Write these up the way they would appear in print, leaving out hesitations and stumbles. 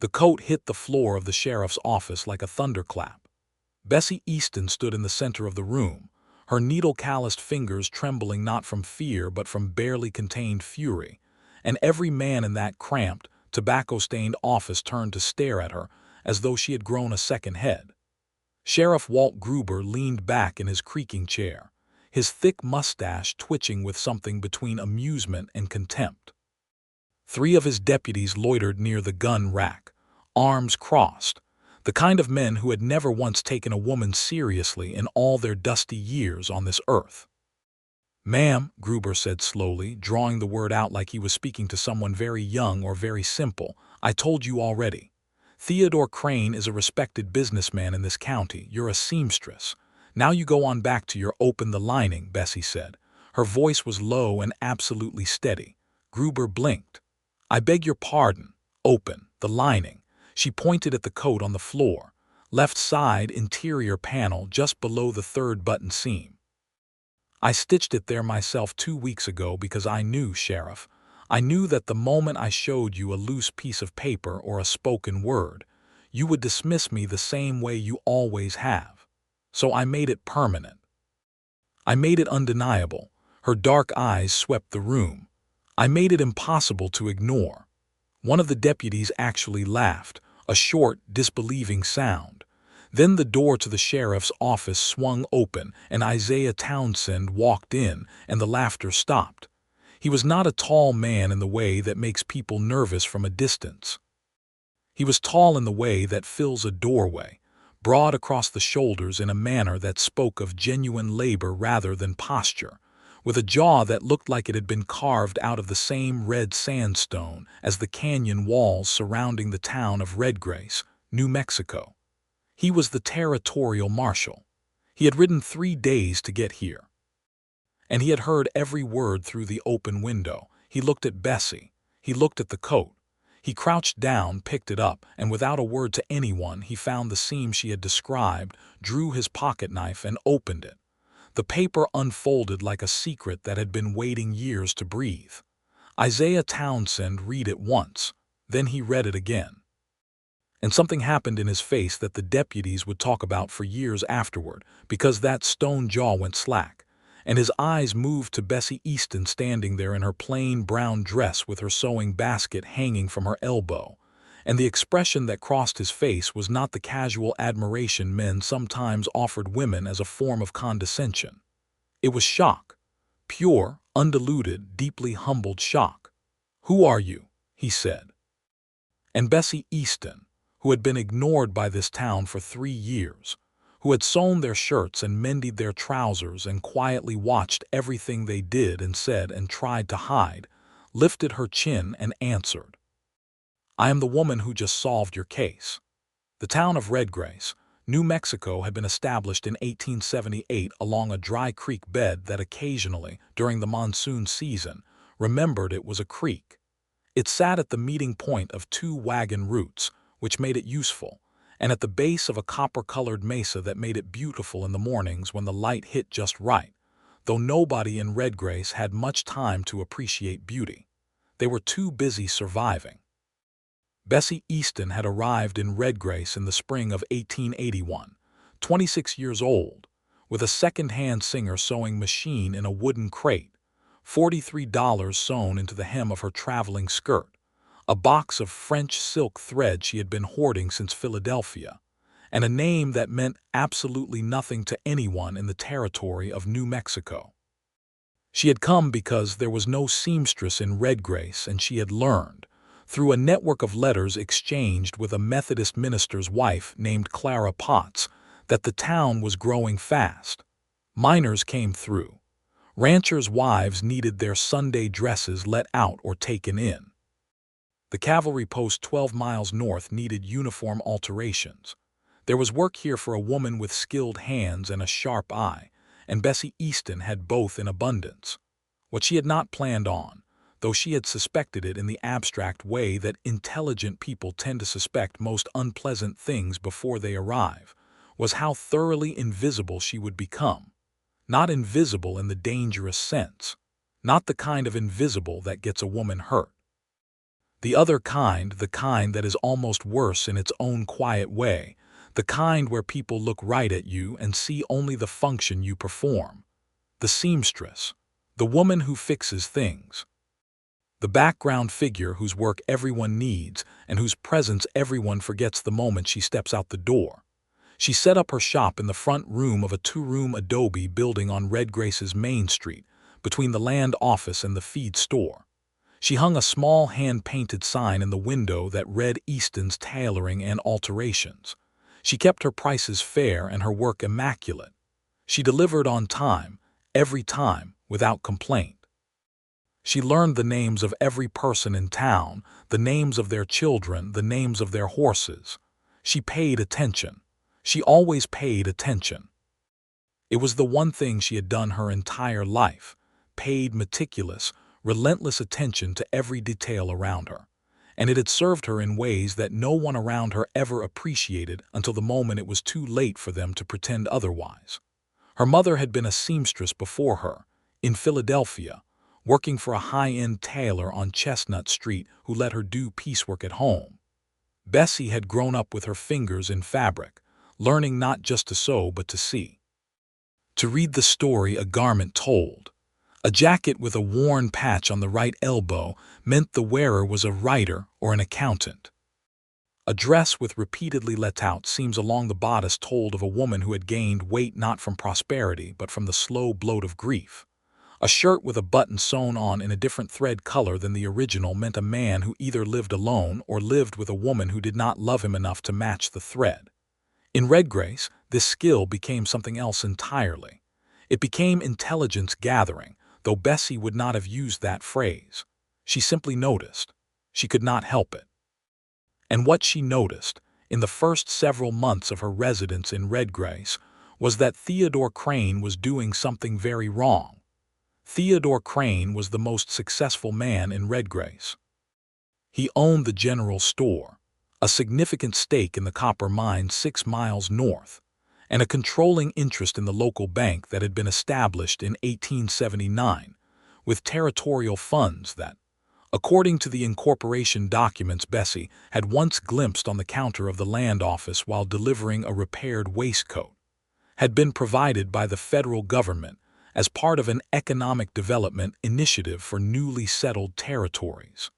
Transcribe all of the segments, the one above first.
The coat hit the floor of the sheriff's office like a thunderclap. Bessie Easton stood in the center of the room, her needle-calloused fingers trembling not from fear but from barely contained fury, and every man in that cramped, tobacco-stained office turned to stare at her as though she had grown a second head. Sheriff Walt Gruber leaned back in his creaking chair, his thick mustache twitching with something between amusement and contempt. Three of his deputies loitered near the gun rack, arms crossed, the kind of men who had never once taken a woman seriously in all their dusty years on this earth. "Ma'am," Gruber said slowly, drawing the word out like he was speaking to someone very young or very simple, "I told you already. Theodore Crane is a respected businessman in this county. You're a seamstress. Now you go on back to your open the lining," Bessie said. Her voice was low and absolutely steady. Gruber blinked. "I beg your pardon. Open the lining." She pointed at the coat on the floor, left side interior panel just below the third button seam. "I stitched it there myself 2 weeks ago because I knew, Sheriff. I knew that the moment I showed you a loose piece of paper or a spoken word, you would dismiss me the same way you always have. So I made it permanent. I made it undeniable." Her dark eyes swept the room. "I made it impossible to ignore." One of the deputies actually laughed, a short, disbelieving sound. Then the door to the sheriff's office swung open and Isaiah Townsend walked in, and the laughter stopped. He was not a tall man in the way that makes people nervous from a distance. He was tall in the way that fills a doorway, broad across the shoulders in a manner that spoke of genuine labor rather than posture, with a jaw that looked like it had been carved out of the same red sandstone as the canyon walls surrounding the town of Redgrace, New Mexico. He was the territorial marshal. He had ridden 3 days to get here. And he had heard every word through the open window. He looked at Bessie. He looked at the coat. He crouched down, picked it up, and without a word to anyone, he found the seam she had described, drew his pocket knife, and opened it. The paper unfolded like a secret that had been waiting years to breathe. Isaiah Townsend read it once, then he read it again. And something happened in his face that the deputies would talk about for years afterward, because that stone jaw went slack, and his eyes moved to Bessie Easton standing there in her plain brown dress with her sewing basket hanging from her elbow. And the expression that crossed his face was not the casual admiration men sometimes offered women as a form of condescension. It was shock, pure, undiluted, deeply humbled shock. "Who are you?" he said. And Bessie Easton, who had been ignored by this town for 3 years, who had sewn their shirts and mended their trousers and quietly watched everything they did and said and tried to hide, lifted her chin and answered, "I am the woman who just solved your case." The town of Redgrace, New Mexico, had been established in 1878 along a dry creek bed that occasionally, during the monsoon season, remembered it was a creek. It sat at the meeting point of 2 wagon routes, which made it useful, and at the base of a copper-colored mesa that made it beautiful in the mornings when the light hit just right, though nobody in Redgrace had much time to appreciate beauty. They were too busy surviving. Bessie Easton had arrived in Redgrace in the spring of 1881, 26 years old, with a second-hand Singer sewing machine in a wooden crate, $43 sewn into the hem of her traveling skirt, a box of French silk thread she had been hoarding since Philadelphia, and a name that meant absolutely nothing to anyone in the territory of New Mexico. She had come because there was no seamstress in Redgrace, and she had learned, through a network of letters exchanged with a Methodist minister's wife named Clara Potts, that the town was growing fast. Miners came through. Ranchers' wives needed their Sunday dresses let out or taken in. The cavalry post 12 miles north needed uniform alterations. There was work here for a woman with skilled hands and a sharp eye, and Bessie Easton had both in abundance. What she had not planned on, though she had suspected it in the abstract way that intelligent people tend to suspect most unpleasant things before they arrive, was how thoroughly invisible she would become. Not invisible in the dangerous sense, not the kind of invisible that gets a woman hurt. The other kind, the kind that is almost worse in its own quiet way, the kind where people look right at you and see only the function you perform. The seamstress, the woman who fixes things. The background figure whose work everyone needs and whose presence everyone forgets the moment she steps out the door. She set up her shop in the front room of a two-room adobe building on Redgrace's Main Street, between the land office and the feed store. She hung a small hand-painted sign in the window that read Easton's Tailoring and Alterations. She kept her prices fair and her work immaculate. She delivered on time, every time, without complaint. She learned the names of every person in town, the names of their children, the names of their horses. She paid attention. She always paid attention. It was the one thing she had done her entire life, paid meticulous, relentless attention to every detail around her, and it had served her in ways that no one around her ever appreciated until the moment it was too late for them to pretend otherwise. Her mother had been a seamstress before her, in Philadelphia, working for a high-end tailor on Chestnut Street who let her do piecework at home. Bessie had grown up with her fingers in fabric, learning not just to sew but to see. To read the story a garment told. A jacket with a worn patch on the right elbow meant the wearer was a writer or an accountant. A dress with repeatedly let out seams along the bodice told of a woman who had gained weight not from prosperity but from the slow bloat of grief. A shirt with a button sewn on in a different thread color than the original meant a man who either lived alone or lived with a woman who did not love him enough to match the thread. In Redgrace, this skill became something else entirely. It became intelligence gathering, though Bessie would not have used that phrase. She simply noticed. She could not help it. And what she noticed, in the first several months of her residence in Redgrace, was that Theodore Crane was doing something very wrong. Theodore Crane was the most successful man in Redgrace. He owned the general store, a significant stake in the copper mine 6 miles north, and a controlling interest in the local bank that had been established in 1879, with territorial funds that, according to the incorporation documents Bessie had once glimpsed on the counter of the land office while delivering a repaired waistcoat, had been provided by the federal government as part of an economic development initiative for newly settled territories.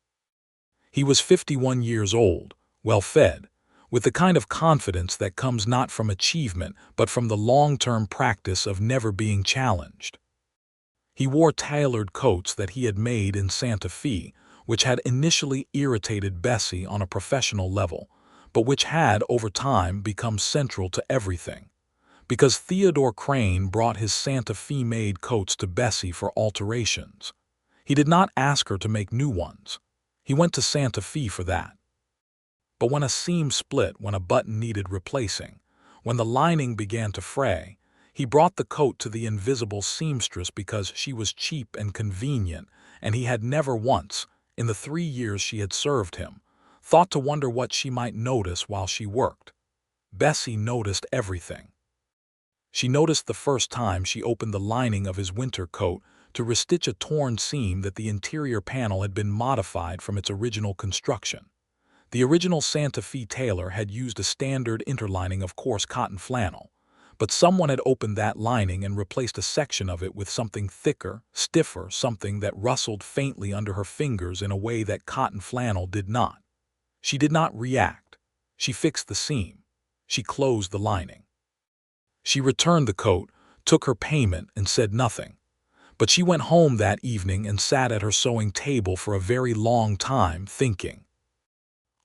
He was 51 years old, well-fed, with the kind of confidence that comes not from achievement but from the long-term practice of never being challenged. He wore tailored coats that he had made in Santa Fe, which had initially irritated Bessie on a professional level, but which had, over time, become central to everything. Because Theodore Crane brought his Santa Fe-made coats to Bessie for alterations. He did not ask her to make new ones. He went to Santa Fe for that. But when a seam split, when a button needed replacing, when the lining began to fray, he brought the coat to the invisible seamstress because she was cheap and convenient, and he had never once, in the 3 years she had served him, thought to wonder what she might notice while she worked. Bessie noticed everything. She noticed the first time she opened the lining of his winter coat to restitch a torn seam that the interior panel had been modified from its original construction. The original Santa Fe tailor had used a standard interlining of coarse cotton flannel, but someone had opened that lining and replaced a section of it with something thicker, stiffer, something that rustled faintly under her fingers in a way that cotton flannel did not. She did not react. She fixed the seam. She closed the lining. She returned the coat, took her payment, and said nothing. But she went home that evening and sat at her sewing table for a very long time, thinking.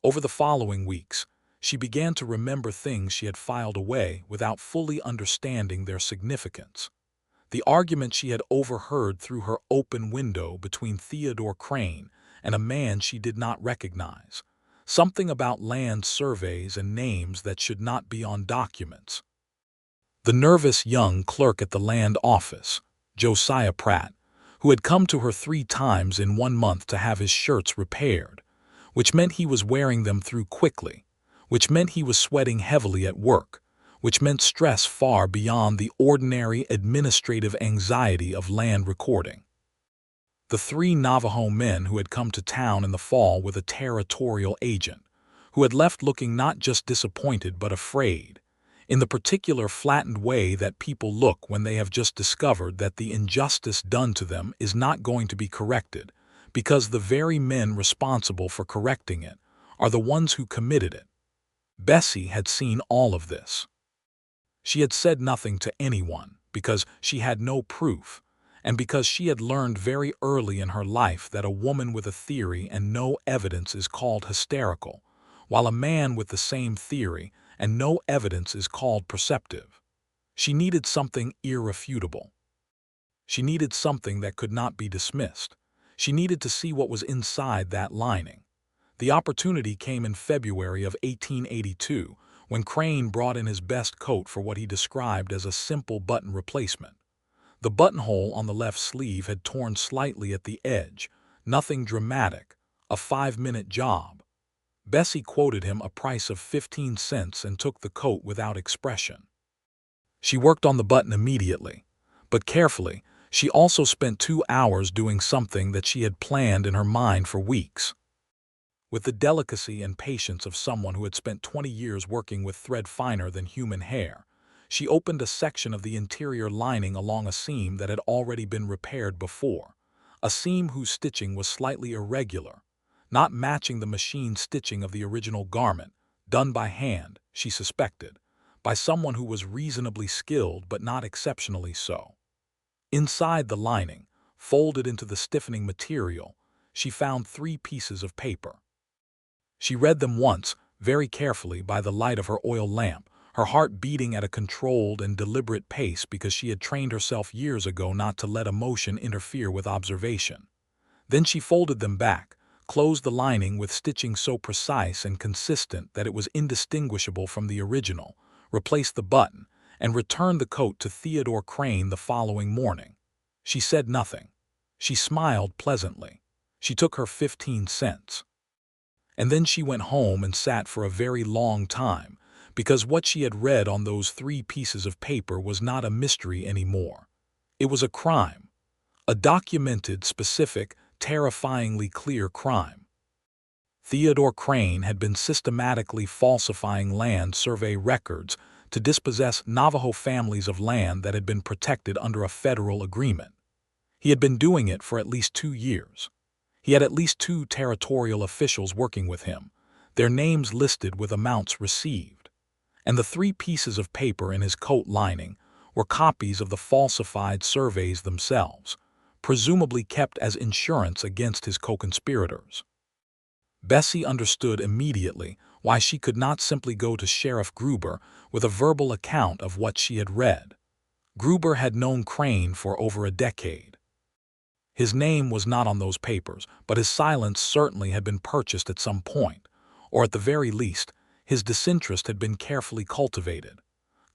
Over the following weeks, she began to remember things she had filed away without fully understanding their significance. The argument she had overheard through her open window between Theodore Crane and a man she did not recognize. Something about land surveys and names that should not be on documents. The nervous young clerk at the land office, Josiah Pratt, who had come to her 3 times in 1 month to have his shirts repaired, which meant he was wearing them through quickly, which meant he was sweating heavily at work, which meant stress far beyond the ordinary administrative anxiety of land recording. The 3 Navajo men who had come to town in the fall with a territorial agent, who had left looking not just disappointed but afraid, in the particular flattened way that people look when they have just discovered that the injustice done to them is not going to be corrected, because the very men responsible for correcting it are the ones who committed it. Bessie had seen all of this. She had said nothing to anyone because she had no proof, and because she had learned very early in her life that a woman with a theory and no evidence is called hysterical, while a man with the same theory and no evidence is called perceptive. She needed something irrefutable. She needed something that could not be dismissed. She needed to see what was inside that lining. The opportunity came in February of 1882, when Crane brought in his best coat for what he described as a simple button replacement. The buttonhole on the left sleeve had torn slightly at the edge, nothing dramatic, a 5-minute job. Bessie quoted him a price of 15 cents and took the coat without expression. She worked on the button immediately, but carefully. She also spent 2 hours doing something that she had planned in her mind for weeks. With the delicacy and patience of someone who had spent 20 years working with thread finer than human hair, she opened a section of the interior lining along a seam that had already been repaired before, a seam whose stitching was slightly irregular, not matching the machine stitching of the original garment, done by hand, she suspected, by someone who was reasonably skilled but not exceptionally so. Inside the lining, folded into the stiffening material, she found 3 pieces of paper. She read them once, very carefully by the light of her oil lamp, her heart beating at a controlled and deliberate pace because she had trained herself years ago not to let emotion interfere with observation. Then she folded them back, closed the lining with stitching so precise and consistent that it was indistinguishable from the original, replaced the button, and returned the coat to Theodore Crane the following morning. She said nothing. She smiled pleasantly. She took her 15 cents. And then she went home and sat for a very long time, because what she had read on those 3 pieces of paper was not a mystery anymore. It was a crime. A documented, specific, terrifyingly clear crime. Theodore Crane had been systematically falsifying land survey records to dispossess Navajo families of land that had been protected under a federal agreement. He had been doing it for at least 2 years. He had at least 2 territorial officials working with him, their names listed with amounts received. And the 3 pieces of paper in his coat lining were copies of the falsified surveys themselves, presumably kept as insurance against his co-conspirators. Bessie understood immediately why she could not simply go to Sheriff Gruber with a verbal account of what she had read. Gruber had known Crane for over a decade. His name was not on those papers, but his silence certainly had been purchased at some point, or at the very least, his disinterest had been carefully cultivated.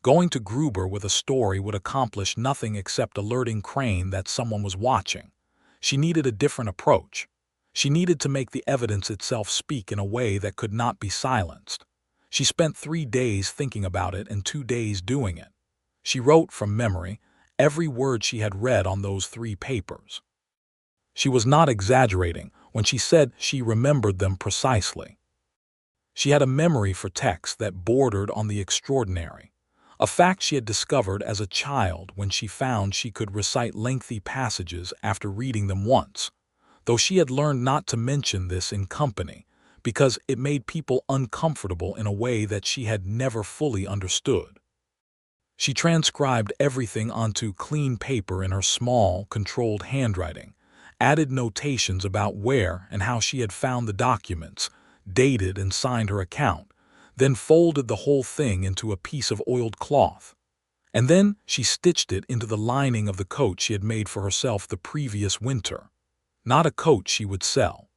Going to Gruber with a story would accomplish nothing except alerting Crane that someone was watching. She needed a different approach. She needed to make the evidence itself speak in a way that could not be silenced. She spent 3 days thinking about it and 2 days doing it. She wrote from memory every word she had read on those 3 papers. She was not exaggerating when she said she remembered them precisely. She had a memory for text that bordered on the extraordinary, a fact she had discovered as a child when she found she could recite lengthy passages after reading them once, though she had learned not to mention this in company because it made people uncomfortable in a way that she had never fully understood. She transcribed everything onto clean paper in her small, controlled handwriting, added notations about where and how she had found the documents, dated and signed her account, then folded the whole thing into a piece of oiled cloth. And then she stitched it into the lining of the coat she had made for herself the previous winter. Not a coat she would sell.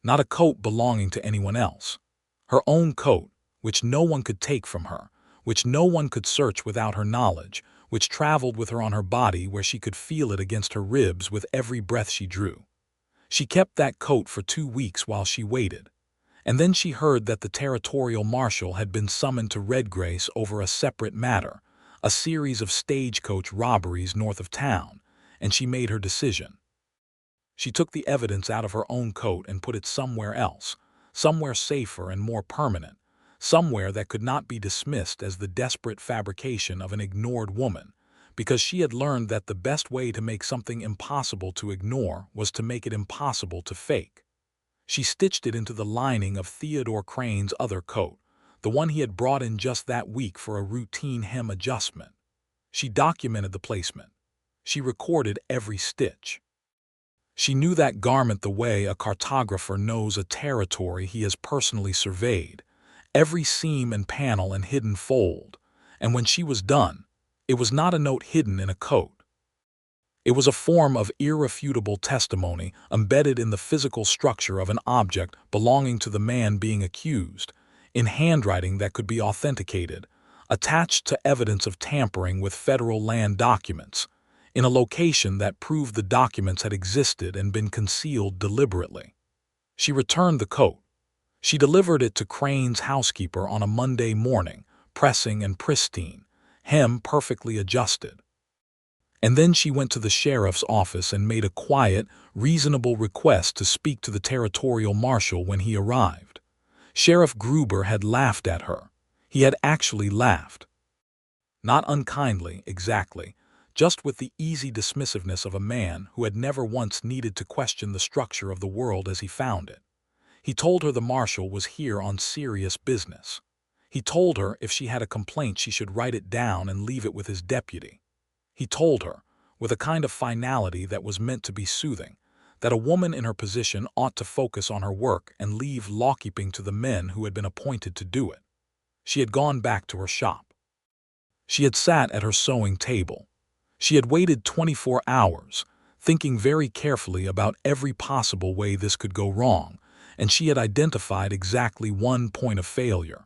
Not a coat belonging to anyone else. Her own coat, which no one could take from her, which no one could search without her knowledge, which traveled with her on her body where she could feel it against her ribs with every breath she drew. She kept that coat for 2 weeks while she waited. And then she heard that the territorial marshal had been summoned to Redgrace over a separate matter, a series of stagecoach robberies north of town, and she made her decision. She took the evidence out of her own coat and put it somewhere else, somewhere safer and more permanent, somewhere that could not be dismissed as the desperate fabrication of an ignored woman, because she had learned that the best way to make something impossible to ignore was to make it impossible to fake. She stitched it into the lining of Theodore Crane's other coat, the one he had brought in just that week for a routine hem adjustment. She documented the placement. She recorded every stitch. She knew that garment the way a cartographer knows a territory he has personally surveyed, every seam and panel and hidden fold, and when she was done, it was not a note hidden in a coat. It was a form of irrefutable testimony embedded in the physical structure of an object belonging to the man being accused, in handwriting that could be authenticated, attached to evidence of tampering with federal land documents, in a location that proved the documents had existed and been concealed deliberately. She returned the coat. She delivered it to Crane's housekeeper on a Monday morning, pressing and pristine, hem perfectly adjusted. And then she went to the sheriff's office and made a quiet, reasonable request to speak to the territorial marshal when he arrived. Sheriff Gruber had laughed at her. He had actually laughed. Not unkindly, exactly, just with the easy dismissiveness of a man who had never once needed to question the structure of the world as he found it. He told her the marshal was here on serious business. He told her if she had a complaint she should write it down and leave it with his deputy. He told her, with a kind of finality that was meant to be soothing, that a woman in her position ought to focus on her work and leave lawkeeping to the men who had been appointed to do it. She had gone back to her shop. She had sat at her sewing table. She had waited 24 hours, thinking very carefully about every possible way this could go wrong, and she had identified exactly one point of failure: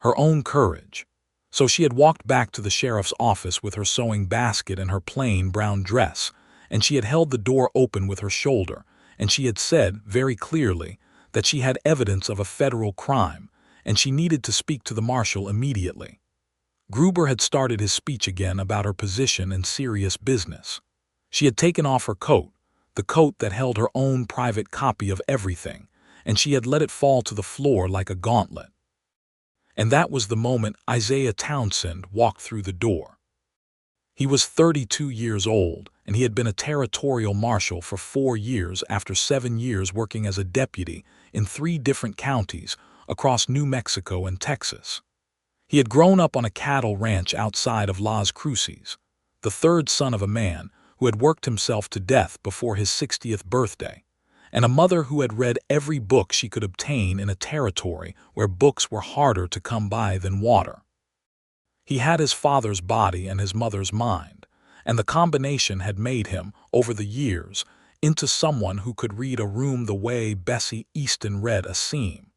her own courage. So she had walked back to the sheriff's office with her sewing basket and her plain brown dress, and she had held the door open with her shoulder, and she had said, very clearly, that she had evidence of a federal crime, and she needed to speak to the marshal immediately. Gruber had started his speech again about her position and serious business. She had taken off her coat, the coat that held her own private copy of everything, and she had let it fall to the floor like a gauntlet. And that was the moment Isaiah Townsend walked through the door. He was 32 years old, and he had been a territorial marshal for 4 years after 7 years working as a deputy in 3 different counties across New Mexico and Texas. He had grown up on a cattle ranch outside of Las Cruces, the 3rd son of a man who had worked himself to death before his 60th birthday, and a mother who had read every book she could obtain in a territory where books were harder to come by than water. He had his father's body and his mother's mind, and the combination had made him, over the years, into someone who could read a room the way Bessie Easton read a seam.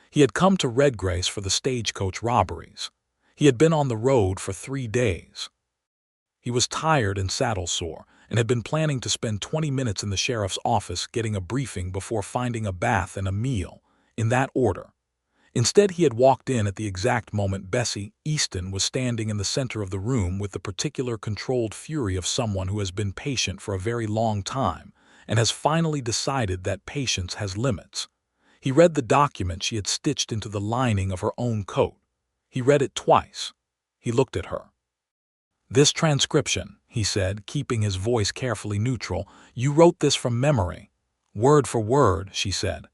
He had come to Redgrace for the stagecoach robberies. He had been on the road for 3 days. He was tired and saddle-sore, and had been planning to spend 20 minutes in the sheriff's office getting a briefing before finding a bath and a meal, in that order. Instead, he had walked in at the exact moment Bessie Easton was standing in the center of the room with the particular controlled fury of someone who has been patient for a very long time and has finally decided that patience has limits. He read the document she had stitched into the lining of her own coat. He read it twice. He looked at her. "This transcription," he said, keeping his voice carefully neutral, "you wrote this from memory." "Word for word," she said.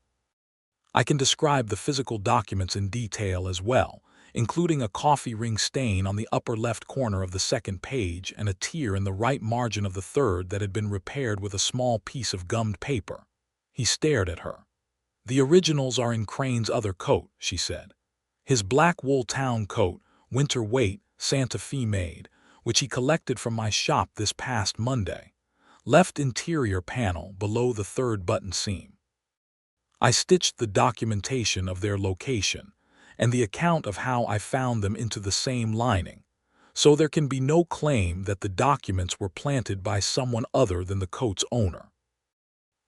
"I can describe the physical documents in detail as well, including a coffee ring stain on the upper left corner of the 2nd page and a tear in the right margin of the 3rd that had been repaired with a small piece of gummed paper." He stared at her. "The originals are in Crane's other coat," she said. "His black wool town coat, winter weight, Santa Fe made, which he collected from my shop this past Monday. Left interior panel below the 3rd button seam." I stitched the documentation of their location and the account of how I found them into the same lining, so there can be no claim that the documents were planted by someone other than the coat's owner.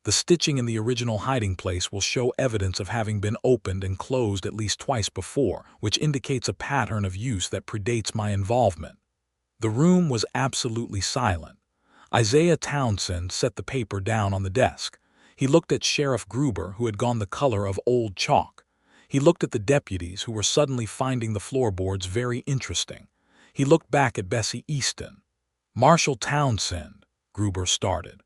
The stitching in the original hiding place will show evidence of having been opened and closed at least twice before, which indicates a pattern of use that predates my involvement. The room was absolutely silent. Isaiah Townsend set the paper down on the desk. He looked at Sheriff Gruber, who had gone the color of old chalk. He looked at the deputies, who were suddenly finding the floorboards very interesting. He looked back at Bessie Easton. "Marshal Townsend," Gruber started.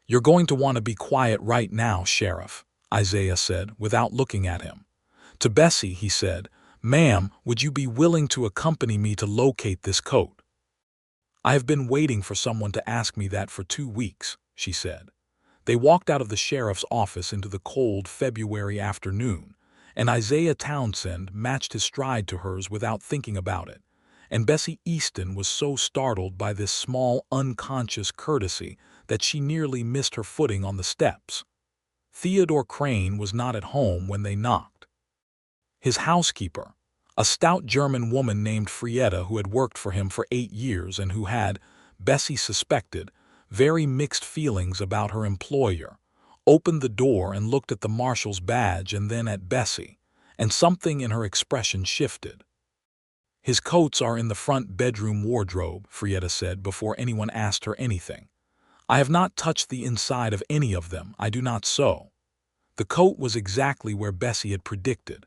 "You're going to want to be quiet right now, Sheriff," Isaiah said, without looking at him. To Bessie, he said, "Ma'am, would you be willing to accompany me to locate this coat?" "I have been waiting for someone to ask me that for 2 weeks," she said. They walked out of the sheriff's office into the cold February afternoon, and Isaiah Townsend matched his stride to hers without thinking about it. And Bessie Easton was so startled by this small, unconscious courtesy that she nearly missed her footing on the steps. Theodore Crane was not at home when they knocked. His housekeeper, a stout German woman named Frieda, who had worked for him for 8 years and who had, Bessie suspected, very mixed feelings about her employer, opened the door and looked at the marshal's badge and then at Bessie, and something in her expression shifted. "His coats are in the front bedroom wardrobe," Frieda said before anyone asked her anything. "I have not touched the inside of any of them, I do not sew." The coat was exactly where Bessie had predicted.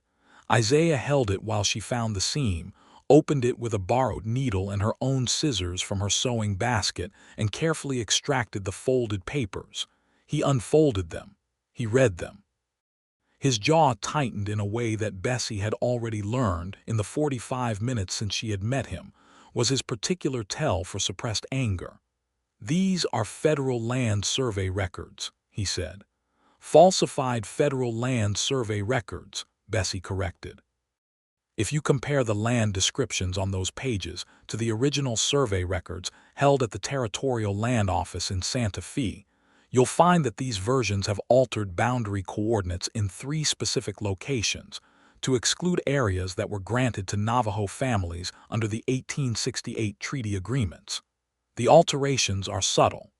Isaiah held it while she found the seam, opened it with a borrowed needle and her own scissors from her sewing basket, and carefully extracted the folded papers. He unfolded them. He read them. His jaw tightened in a way that Bessie had already learned, in the 45 minutes since she had met him, was his particular tell for suppressed anger. "These are federal land survey records," he said. "Falsified federal land survey records," Bessie corrected. "If you compare the land descriptions on those pages to the original survey records held at the Territorial Land Office in Santa Fe, you'll find that these versions have altered boundary coordinates in 3 specific locations to exclude areas that were granted to Navajo families under the 1868 treaty agreements. The alterations are subtle.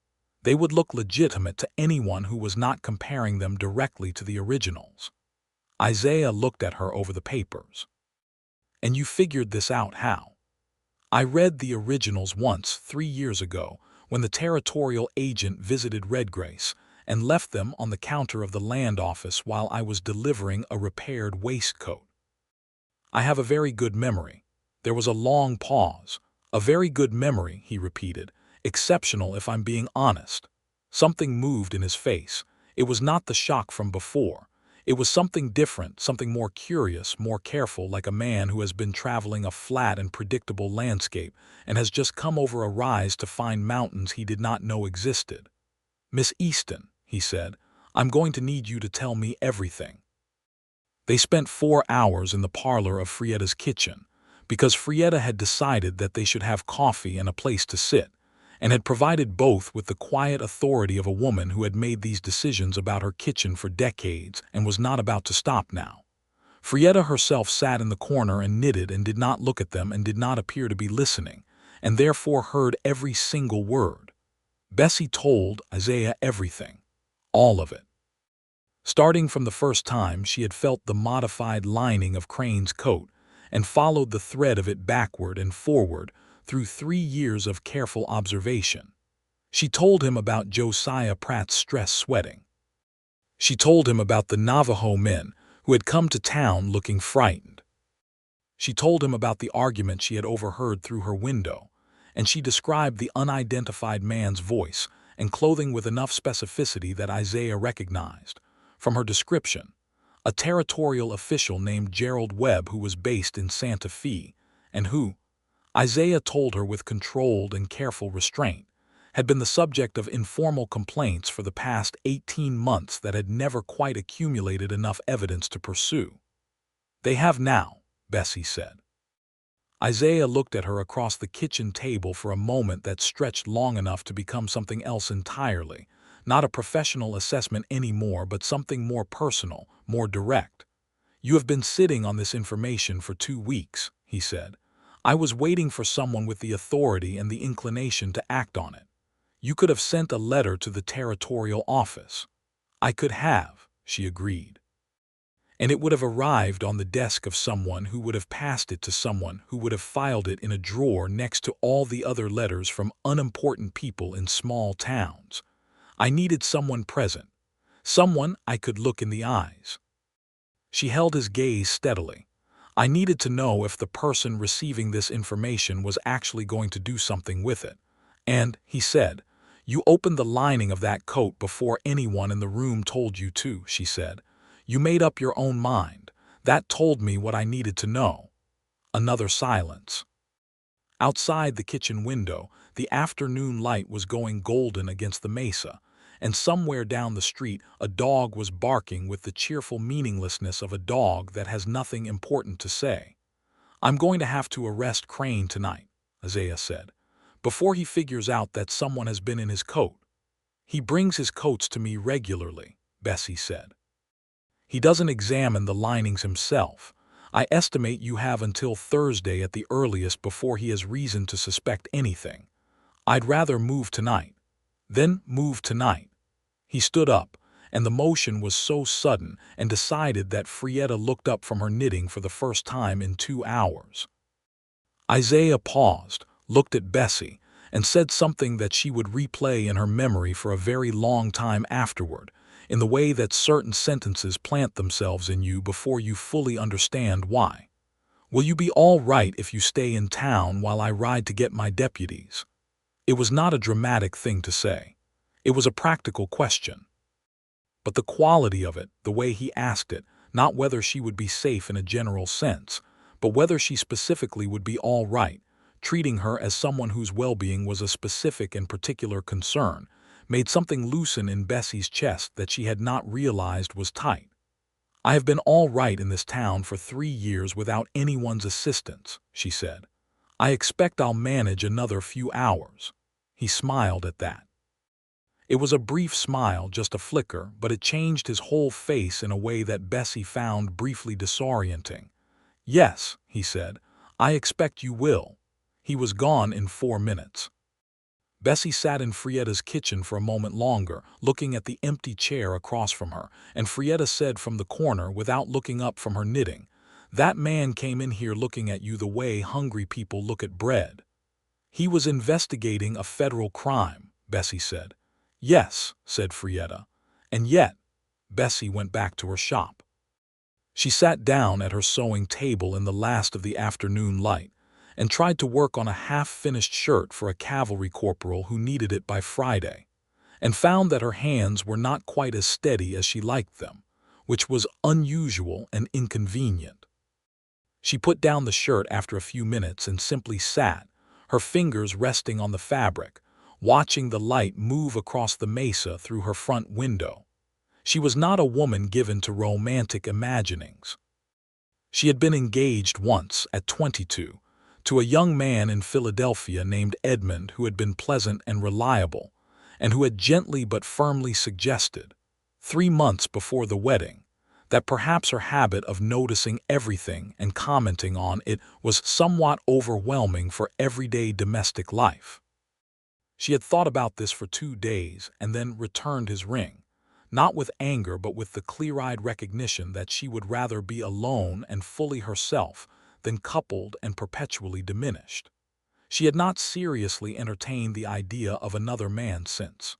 They would look legitimate to anyone who was not comparing them directly to the originals." Isaiah looked at her over the papers. "And you figured this out how?" "I read the originals once 3 years ago when the territorial agent visited Redgrace and left them on the counter of the land office while I was delivering a repaired waistcoat." "I have a very good memory." There was a long pause. "A very good memory," he repeated. "Exceptional, if I'm being honest." Something moved in his face. It was not the shock from before. It was something different, something more curious, more careful, like a man who has been traveling a flat and predictable landscape and has just come over a rise to find mountains he did not know existed. "Miss Easton," he said, "I'm going to need you to tell me everything." They spent 4 hours in the parlor of Frieda's kitchen, because Frieda had decided that they should have coffee and a place to sit, and had provided both with the quiet authority of a woman who had made these decisions about her kitchen for decades and was not about to stop now. Frieda herself sat in the corner and knitted and did not look at them and did not appear to be listening, and therefore heard every single word. Bessie told Isaiah everything, all of it. Starting from the first time she had felt the modified lining of Crane's coat and followed the thread of it backward and forward through 3 years of careful observation. She told him about Josiah Pratt's stress sweating. She told him about the Navajo men who had come to town looking frightened. She told him about the argument she had overheard through her window, and she described the unidentified man's voice and clothing with enough specificity that Isaiah recognized, from her description, a territorial official named Gerald Webb who was based in Santa Fe, and who, Isaiah told her with controlled and careful restraint, had been the subject of informal complaints for the past 18 months that had never quite accumulated enough evidence to pursue. "They have now," Bessie said. Isaiah looked at her across the kitchen table for a moment that stretched long enough to become something else entirely, not a professional assessment anymore, but something more personal, more direct. "You have been sitting on this information for 2 weeks," he said. "I was waiting for someone with the authority and the inclination to act on it. You could have sent a letter to the territorial office." "I could have," she agreed. and it would have arrived on the desk of someone who would have passed it to someone who would have filed it in a drawer next to all the other letters from unimportant people in small towns. I needed someone present, someone I could look in the eyes. She held his gaze steadily. I needed to know if the person receiving this information was actually going to do something with it. And, he said, "You opened the lining of that coat before anyone in the room told you to," she said. "You made up your own mind. That told me what I needed to know." Another silence. Outside the kitchen window, the afternoon light was going golden against the mesa, and somewhere down the street a dog was barking with the cheerful meaninglessness of a dog that has nothing important to say. "I'm going to have to arrest Crane tonight," Isaiah said, "before he figures out that someone has been in his coat." "He brings his coats to me regularly," Bessie said. "He doesn't examine the linings himself. I estimate you have until Thursday at the earliest before he has reason to suspect anything. I'd rather move tonight." "Then move tonight." He stood up, and the motion was so sudden and decided that Frieda looked up from her knitting for the first time in 2 hours. Isaiah paused, looked at Bessie, and said something that she would replay in her memory for a very long time afterward, in the way that certain sentences plant themselves in you before you fully understand why. "Will you be all right if you stay in town while I ride to get my deputies?" It was not a dramatic thing to say. It was a practical question. But the quality of it, the way he asked it, not whether she would be safe in a general sense, but whether she specifically would be all right, treating her as someone whose well-being was a specific and particular concern, made something loosen in Bessie's chest that she had not realized was tight. "I have been all right in this town for 3 years without anyone's assistance," she said. "I expect I'll manage another few hours." He smiled at that. It was a brief smile, just a flicker, but it changed his whole face in a way that Bessie found briefly disorienting. "Yes," he said, "I expect you will." He was gone in 4 minutes. Bessie sat in Frieda's kitchen for a moment longer, looking at the empty chair across from her, and Frieda said from the corner, without looking up from her knitting, "That man came in here looking at you the way hungry people look at bread." "He was investigating a federal crime," Bessie said. "Yes," said Frieda. "And yet," Bessie went back to her shop. She sat down at her sewing table in the last of the afternoon light, and tried to work on a half-finished shirt for a cavalry corporal who needed it by Friday, and found that her hands were not quite as steady as she liked them, which was unusual and inconvenient. She put down the shirt after a few minutes and simply sat, her fingers resting on the fabric, watching the light move across the mesa through her front window. She was not a woman given to romantic imaginings. She had been engaged once, at 22, to a young man in Philadelphia named Edmund who had been pleasant and reliable, and who had gently but firmly suggested, 3 months before the wedding, that perhaps her habit of noticing everything and commenting on it was somewhat overwhelming for everyday domestic life. She had thought about this for 2 days and then returned his ring, not with anger but with the clear-eyed recognition that she would rather be alone and fully herself than coupled and perpetually diminished. She had not seriously entertained the idea of another man since.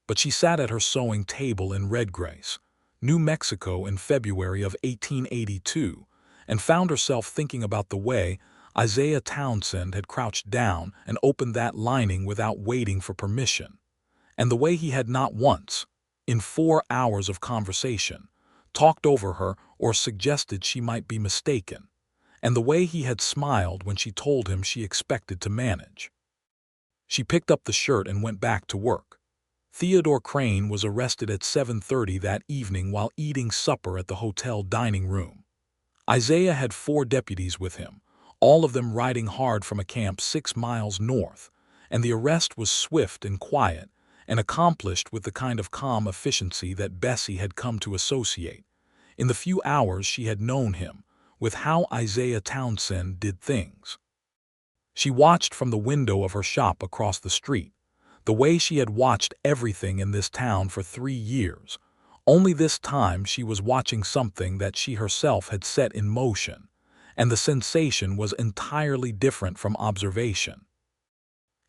But she sat at her sewing table in Redgrace, New Mexico in February of 1882, and found herself thinking about the way Isaiah Townsend had crouched down and opened that lining without waiting for permission, and the way he had not once, in 4 hours of conversation, talked over her or suggested she might be mistaken, and the way he had smiled when she told him she expected to manage. She picked up the shirt and went back to work. Theodore Crane was arrested at 7:30 that evening while eating supper at the hotel dining room. Isaiah had 4 deputies with him, all of them riding hard from a camp 6 miles north, and the arrest was swift and quiet, and accomplished with the kind of calm efficiency that Bessie had come to associate, in the few hours she had known him, with how Isaiah Townsend did things. She watched from the window of her shop across the street, the way she had watched everything in this town for 3 years, Only this time she was watching something that she herself had set in motion, and the sensation was entirely different from observation.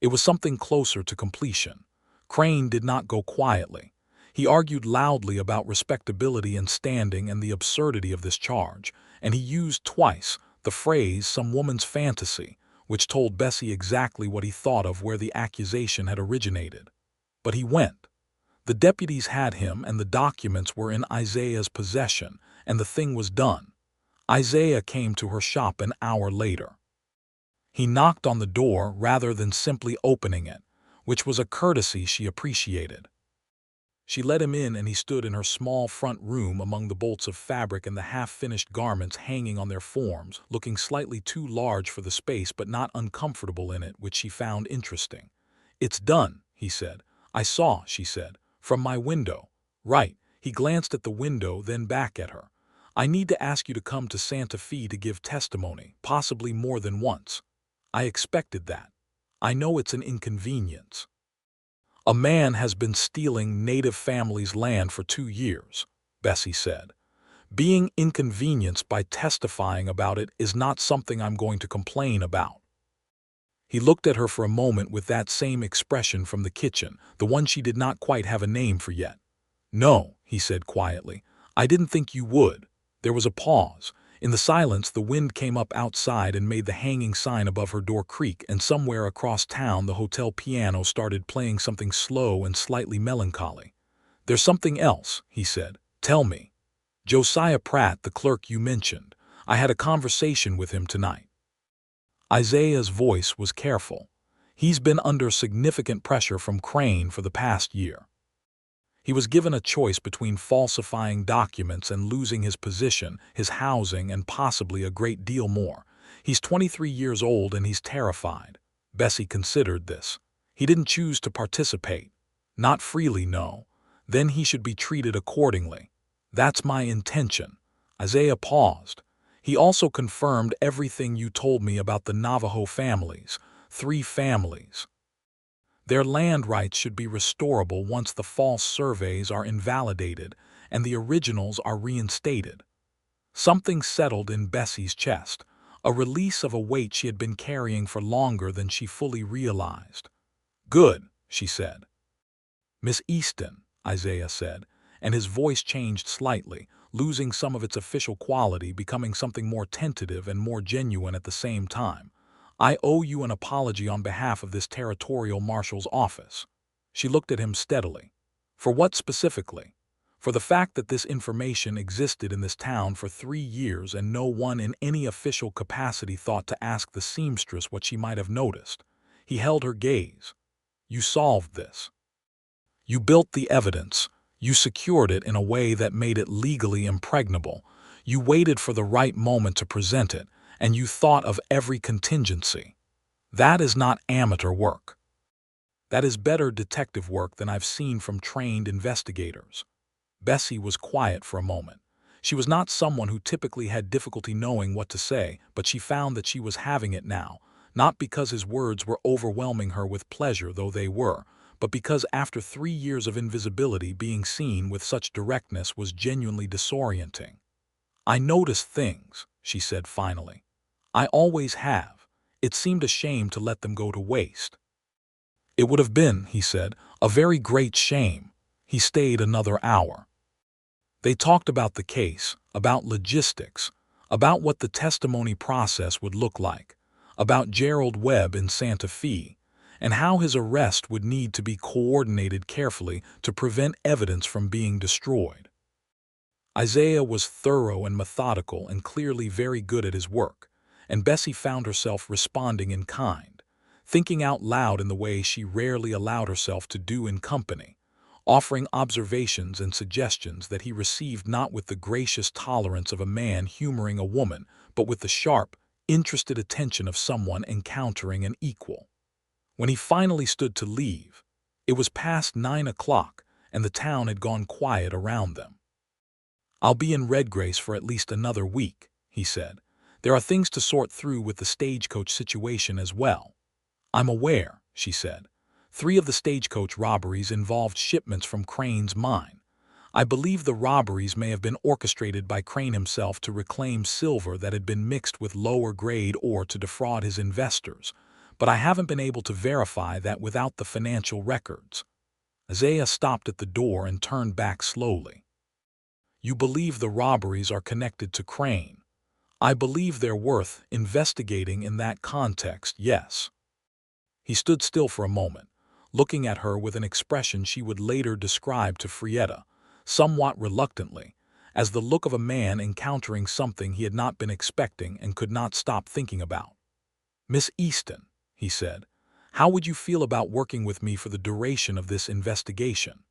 It was something closer to completion. Crane did not go quietly. He argued loudly about respectability and standing and the absurdity of this charge, and he used twice the phrase "some woman's fantasy," which told Bessie exactly what he thought of where the accusation had originated. But he went. The deputies had him, and the documents were in Isaiah's possession, and the thing was done. Isaiah came to her shop an hour later. He knocked on the door rather than simply opening it, which was a courtesy she appreciated. She let him in, and he stood in her small front room among the bolts of fabric and the half-finished garments hanging on their forms, looking slightly too large for the space but not uncomfortable in it, which she found interesting. "It's done," he said. "I saw," she said, "from my window." "Right." He glanced at the window, then back at her. "I need to ask you to come to Santa Fe to give testimony, possibly more than once." "I expected that. I know it's an inconvenience." "A man has been stealing native families' land for 2 years," Bessie said. "Being inconvenienced by testifying about it is not something I'm going to complain about." He looked at her for a moment with that same expression from the kitchen, the one she did not quite have a name for yet. "No," he said quietly, "I didn't think you would." There was a pause. In the silence, the wind came up outside and made the hanging sign above her door creak, and somewhere across town the hotel piano started playing something slow and slightly melancholy. "There's something else," he said. "Tell me." "Josiah Pratt, the clerk you mentioned. I had a conversation with him tonight." Isaiah's voice was careful. "He's been under significant pressure from Crane for the past year. He was given a choice between falsifying documents and losing his position, his housing, and possibly a great deal more. He's 23 years old and he's terrified." Bessie considered this. "He didn't choose to participate." "Not freely, no. Then he should be treated accordingly." "That's my intention." Isaiah paused. "He also confirmed everything you told me about the Navajo families. 3 families. Their land rights should be restorable once the false surveys are invalidated and the originals are reinstated." Something settled in Bessie's chest, a release of a weight she had been carrying for longer than she fully realized. "Good," she said. "Miss Easton," Isaiah said, and his voice changed slightly, losing some of its official quality, becoming something more tentative and more genuine at the same time. "I owe you an apology on behalf of this territorial marshal's office." She looked at him steadily. "For what specifically?" "For the fact that this information existed in this town for 3 years and no one in any official capacity thought to ask the seamstress what she might have noticed." He held her gaze. "You solved this. You built the evidence. You secured it in a way that made it legally impregnable. You waited for the right moment to present it, and you thought of every contingency. That is not amateur work. That is better detective work than I've seen from trained investigators." Bessie was quiet for a moment. She was not someone who typically had difficulty knowing what to say, but she found that she was having it now, not because his words were overwhelming her with pleasure, though they were, but because after 3 years of invisibility, being seen with such directness was genuinely disorienting. "I noticed things," she said finally. "I always have. It seemed a shame to let them go to waste." "It would have been," he said, "a very great shame." He stayed another hour. They talked about the case, about logistics, about what the testimony process would look like, about Gerald Webb in Santa Fe, and how his arrest would need to be coordinated carefully to prevent evidence from being destroyed. Isaiah was thorough and methodical and clearly very good at his work, and Bessie found herself responding in kind, thinking out loud in the way she rarely allowed herself to do in company, offering observations and suggestions that he received not with the gracious tolerance of a man humoring a woman, but with the sharp, interested attention of someone encountering an equal. When he finally stood to leave, it was past 9 o'clock, and the town had gone quiet around them. "I'll be in Redgrace for at least another week," he said. "There are things to sort through with the stagecoach situation as well." "I'm aware," she said. 3 of the stagecoach robberies involved shipments from Crane's mine. I believe the robberies may have been orchestrated by Crane himself to reclaim silver that had been mixed with lower-grade ore to defraud his investors, but I haven't been able to verify that without the financial records." Isaiah stopped at the door and turned back slowly. "You believe the robberies are connected to Crane? I believe they're worth investigating in that context, yes." He stood still for a moment, looking at her with an expression she would later describe to Frietta, somewhat reluctantly, as the look of a man encountering something he had not been expecting and could not stop thinking about. "Miss Easton," he said, "how would you feel about working with me for the duration of this investigation?"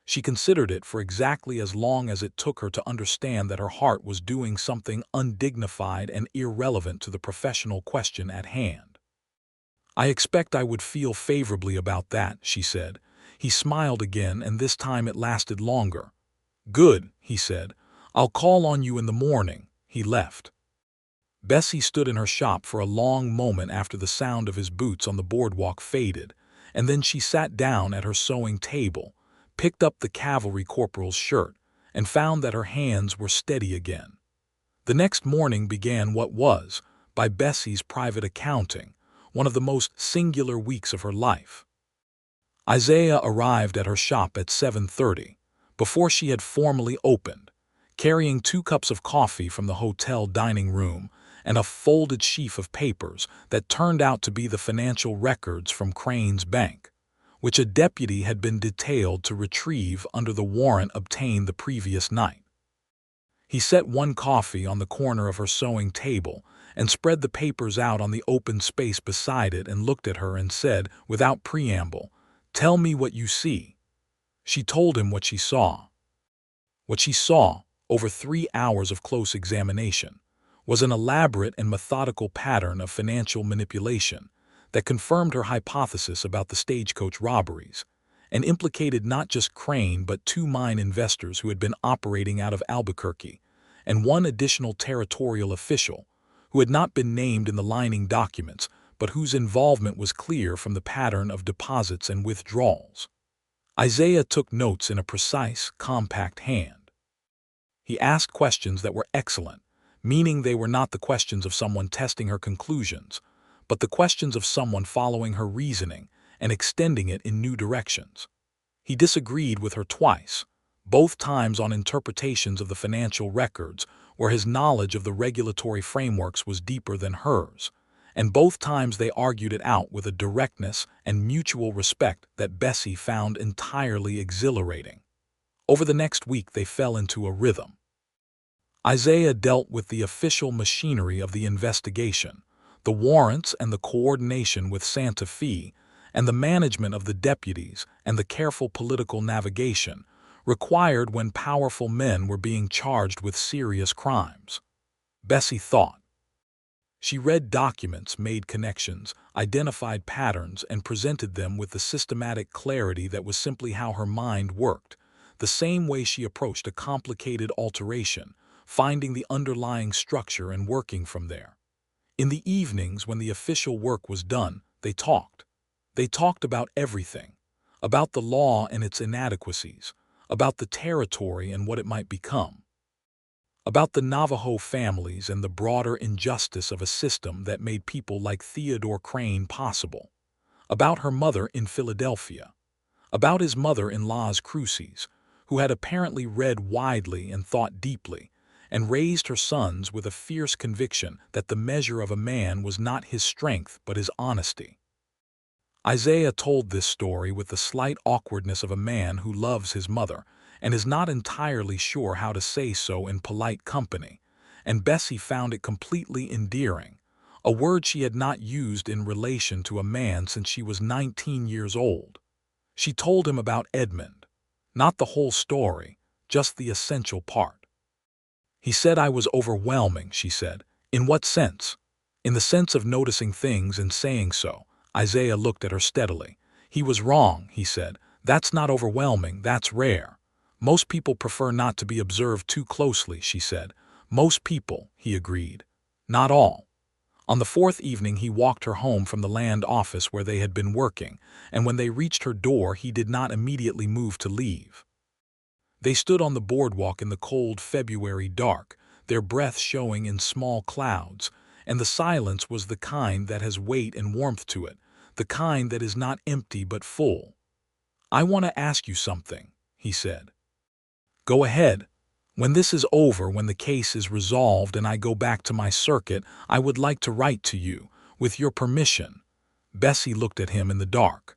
She considered it for exactly as long as it took her to understand that her heart was doing something undignified and irrelevant to the professional question at hand. "I expect I would feel favorably about that," she said. He smiled again, and this time it lasted longer. "Good," he said. "I'll call on you in the morning." He left. Bessie stood in her shop for a long moment after the sound of his boots on the boardwalk faded, and then she sat down at her sewing table, picked up the cavalry corporal's shirt, and found that her hands were steady again. The next morning began what was, by Bessie's private accounting, one of the most singular weeks of her life. Isaiah arrived at her shop at 7:30, before she had formally opened, carrying 2 cups of coffee from the hotel dining room and a folded sheaf of papers that turned out to be the financial records from Crane's bank, which a deputy had been detailed to retrieve under the warrant obtained the previous night. He set one coffee on the corner of her sewing table and spread the papers out on the open space beside it and looked at her and said, without preamble, "Tell me what you see." She told him what she saw. What she saw, over 3 hours of close examination, was an elaborate and methodical pattern of financial manipulation that confirmed her hypothesis about the stagecoach robberies and implicated not just Crane but 2 mine investors who had been operating out of Albuquerque and 1 additional territorial official who had not been named in the lining documents but whose involvement was clear from the pattern of deposits and withdrawals. Isaiah took notes in a precise, compact hand. He asked questions that were excellent, meaning they were not the questions of someone testing her conclusions, but the questions of someone following her reasoning and extending it in new directions. He disagreed with her twice, both times on interpretations of the financial records where his knowledge of the regulatory frameworks was deeper than hers, and both times they argued it out with a directness and mutual respect that Bessie found entirely exhilarating. Over the next week they fell into a rhythm. Isaiah dealt with the official machinery of the investigation, the warrants and the coordination with Santa Fe, and the management of the deputies and the careful political navigation required when powerful men were being charged with serious crimes. Bessie thought. She read documents, made connections, identified patterns, and presented them with the systematic clarity that was simply how her mind worked, the same way she approached a complicated alteration, finding the underlying structure and working from there. In the evenings, when the official work was done, they talked. They talked about everything, about the law and its inadequacies, about the territory and what it might become, about the Navajo families and the broader injustice of a system that made people like Theodore Crane possible, about her mother in Philadelphia, about his mother in Las Cruces, who had apparently read widely and thought deeply, and raised her sons with a fierce conviction that the measure of a man was not his strength but his honesty. Isaiah told this story with the slight awkwardness of a man who loves his mother and is not entirely sure how to say so in polite company, and Bessie found it completely endearing, a word she had not used in relation to a man since she was 19 years old. She told him about Edmund, not the whole story, just the essential part. "He said I was overwhelming," she said. "In what sense?" "In the sense of noticing things and saying so." Isaiah looked at her steadily. "He was wrong," he said. "That's not overwhelming, that's rare. Most people prefer not to be observed too closely," she said. "Most people," he agreed. "Not all." On the 4th evening he walked her home from the land office where they had been working, and when they reached her door he did not immediately move to leave. They stood on the boardwalk in the cold February dark, their breath showing in small clouds, and the silence was the kind that has weight and warmth to it, the kind that is not empty but full. "I want to ask you something," he said. "Go ahead. When this is over, when the case is resolved and I go back to my circuit, I would like to write to you, with your permission." Bessie looked at him in the dark.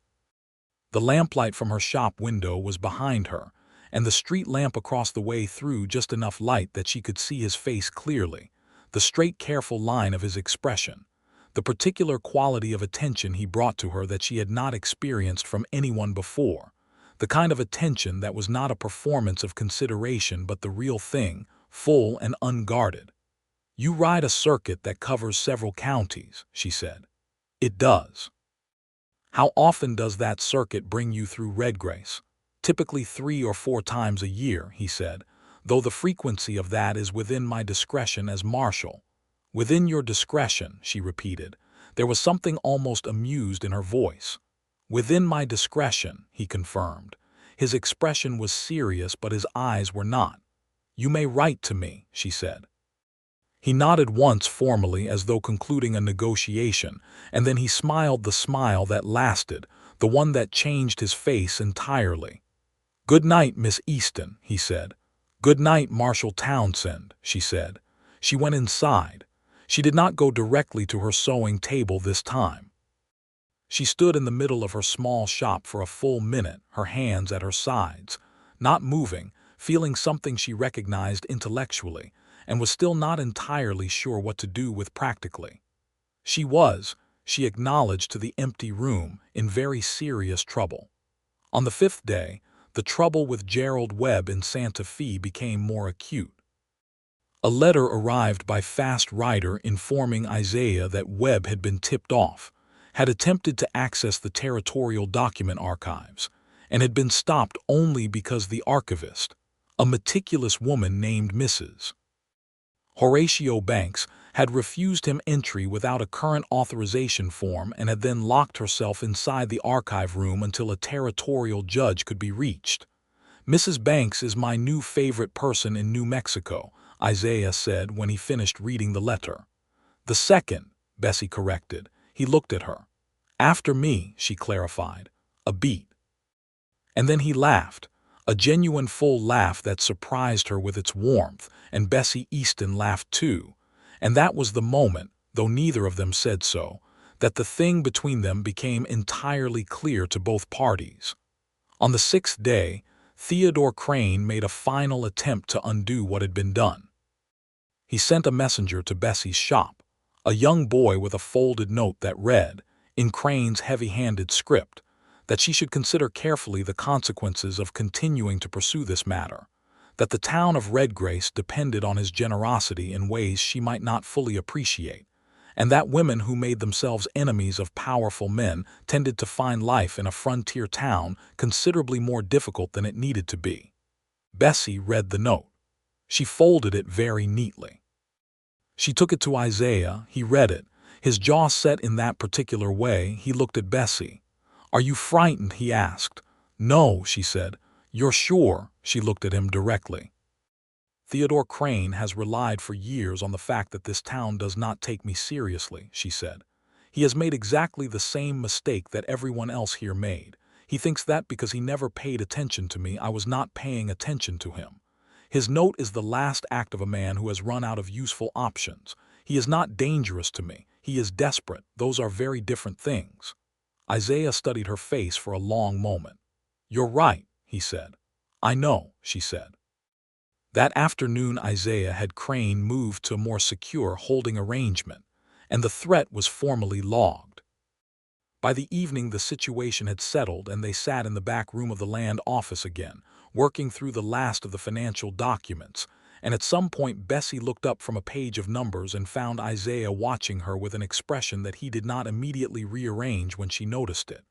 The lamplight from her shop window was behind her, and the street lamp across the way threw just enough light that she could see his face clearly, the straight, careful line of his expression, the particular quality of attention he brought to her that she had not experienced from anyone before, the kind of attention that was not a performance of consideration but the real thing, full and unguarded. "You ride a circuit that covers several counties," she said. "It does. How often does that circuit bring you through Redgrace?" "Typically 3 or 4 times a year," he said, "though the frequency of that is within my discretion as marshal." "Within your discretion," she repeated. There was something almost amused in her voice. "Within my discretion," he confirmed. His expression was serious, but his eyes were not. "You may write to me," she said. He nodded once formally as though concluding a negotiation, and then he smiled the smile that lasted, the one that changed his face entirely. "Good night, Miss Easton," he said. "Good night, Marshal Townsend," she said. She went inside. She did not go directly to her sewing table this time. She stood in the middle of her small shop for a full minute, her hands at her sides, not moving, feeling something she recognized intellectually, and was still not entirely sure what to do with practically. She acknowledged to the empty room, in very serious trouble. On the 5th day, the trouble with Gerald Webb in Santa Fe became more acute. A letter arrived by fast rider informing Isaiah that Webb had been tipped off, had attempted to access the territorial document archives, and had been stopped only because the archivist, a meticulous woman named Mrs. Horatio Banks, had refused him entry without a current authorization form and had then locked herself inside the archive room until a territorial judge could be reached. "Mrs. Banks is my new favorite person in New Mexico," Isaiah said when he finished reading the letter. "The second," Bessie corrected. He looked at her. "After me," she clarified. "A beat." And then he laughed, a genuine full laugh that surprised her with its warmth, and Bessie Easton laughed too. And that was the moment, though neither of them said so, that the thing between them became entirely clear to both parties. On the 6th day, Theodore Crane made a final attempt to undo what had been done. He sent a messenger to Bessie's shop, a young boy with a folded note that read, in Crane's heavy-handed script, that she should consider carefully the consequences of continuing to pursue this matter, that the town of Redgrace depended on his generosity in ways she might not fully appreciate, and that women who made themselves enemies of powerful men tended to find life in a frontier town considerably more difficult than it needed to be. Bessie read the note. She folded it very neatly. She took it to Isaiah. He read it. His jaw set in that particular way. He looked at Bessie. "Are you frightened?" he asked. "No," she said. "You're sure?" She looked at him directly. "Theodore Crane has relied for years on the fact that this town does not take me seriously," she said. "He has made exactly the same mistake that everyone else here made. He thinks that because he never paid attention to me, I was not paying attention to him. His note is the last act of a man who has run out of useful options. He is not dangerous to me. He is desperate. Those are very different things." Isaiah studied her face for a long moment. "You're right," he said. "I know," she said. That afternoon Isaiah had Crane moved to a more secure holding arrangement, and the threat was formally logged. By the evening the situation had settled and they sat in the back room of the land office again, working through the last of the financial documents, and at some point Bessie looked up from a page of numbers and found Isaiah watching her with an expression that he did not immediately rearrange when she noticed it.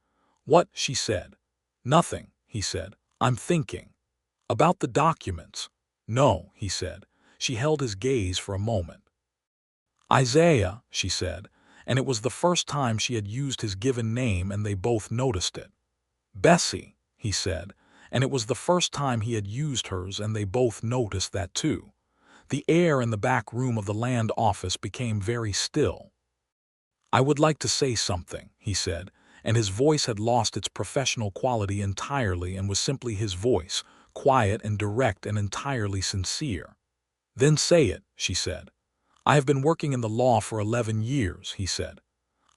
"What?" she said. "Nothing," he said. "I'm thinking." "About the documents?" "No," he said. She held his gaze for a moment. "Isaiah," she said, and it was the first time she had used his given name and they both noticed it. "Bessie," he said, and it was the first time he had used hers, and they both noticed that too. The air in the back room of the land office became very still. "I would like to say something," he said, and his voice had lost its professional quality entirely and was simply his voice, quiet and direct and entirely sincere. "Then say it," she said. "I have been working in the law for 11 years, he said.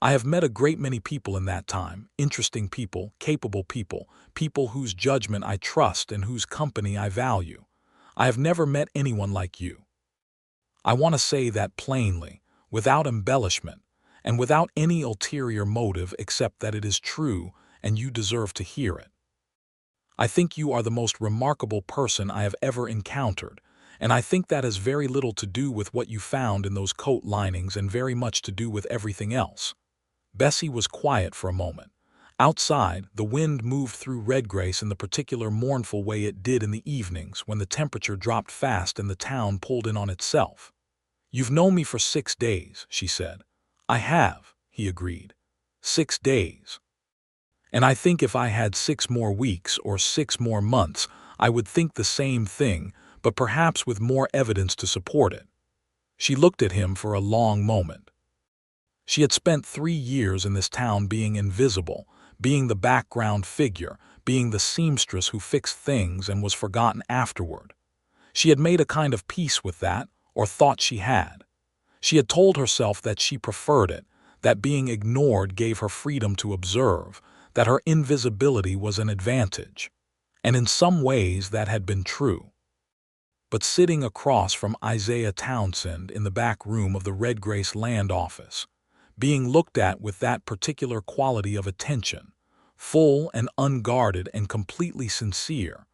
"I have met a great many people in that time, interesting people, capable people, people whose judgment I trust and whose company I value. I have never met anyone like you. I want to say that plainly, without embellishment, and without any ulterior motive except that it is true and you deserve to hear it. I think you are the most remarkable person I have ever encountered, and I think that has very little to do with what you found in those coat linings and very much to do with everything else." Bessie was quiet for a moment. Outside, the wind moved through Redgrace in the particular mournful way it did in the evenings when the temperature dropped fast and the town pulled in on itself. "You've known me for 6 days, she said. "I have," he agreed. 6 days. "And I think if I had 6 more weeks or 6 more months, I would think the same thing, but perhaps with more evidence to support it." She looked at him for a long moment. She had spent 3 years in this town being invisible, being the background figure, being the seamstress who fixed things and was forgotten afterward. She had made a kind of peace with that, or thought she had. She had told herself that she preferred it, that being ignored gave her freedom to observe, that her invisibility was an advantage. And in some ways that had been true. But sitting across from Isaiah Townsend in the back room of the Redgrace land office, being looked at with that particular quality of attention, full and unguarded and completely sincere,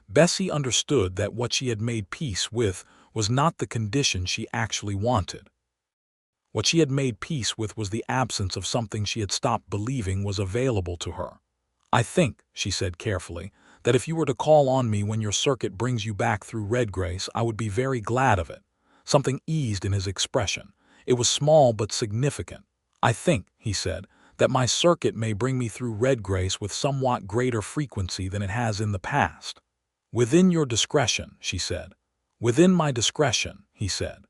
Bessie understood that what she had made peace with was not the condition she actually wanted. What she had made peace with was the absence of something she had stopped believing was available to her. "I think," she said carefully, "that if you were to call on me when your circuit brings you back through Redgrace, I would be very glad of it." Something eased in his expression. It was small but significant. "I think," he said, "that my circuit may bring me through Redgrace with somewhat greater frequency than it has in the past." "Within your discretion," she said. "Within my discretion," he said.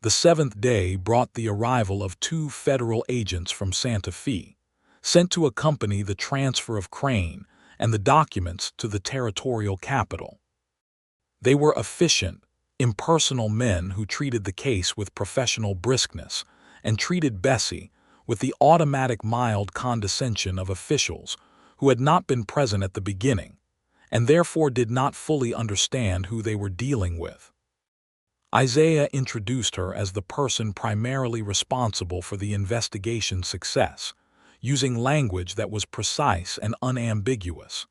The 7th day brought the arrival of 2 federal agents from Santa Fe, sent to accompany the transfer of Crane and the documents to the territorial capital. They were efficient, impersonal men who treated the case with professional briskness and treated Bessie with the automatic mild condescension of officials who had not been present at the beginning and therefore did not fully understand who they were dealing with. Isaiah introduced her as the person primarily responsible for the investigation's success, using language that was precise and unambiguous.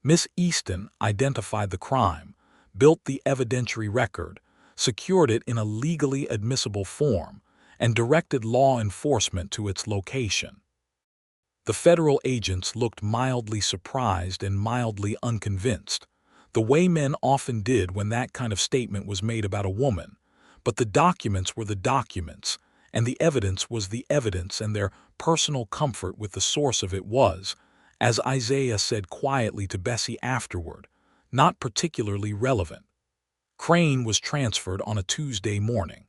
Miss Easton identified the crime, built the evidentiary record, secured it in a legally admissible form, and directed law enforcement to its location. The federal agents looked mildly surprised and mildly unconvinced, the way men often did when that kind of statement was made about a woman, but the documents were the documents, and the evidence was the evidence, and their personal comfort with the source of it was, as Isaiah said quietly to Bessie afterward, not particularly relevant. Crane was transferred on a Tuesday morning.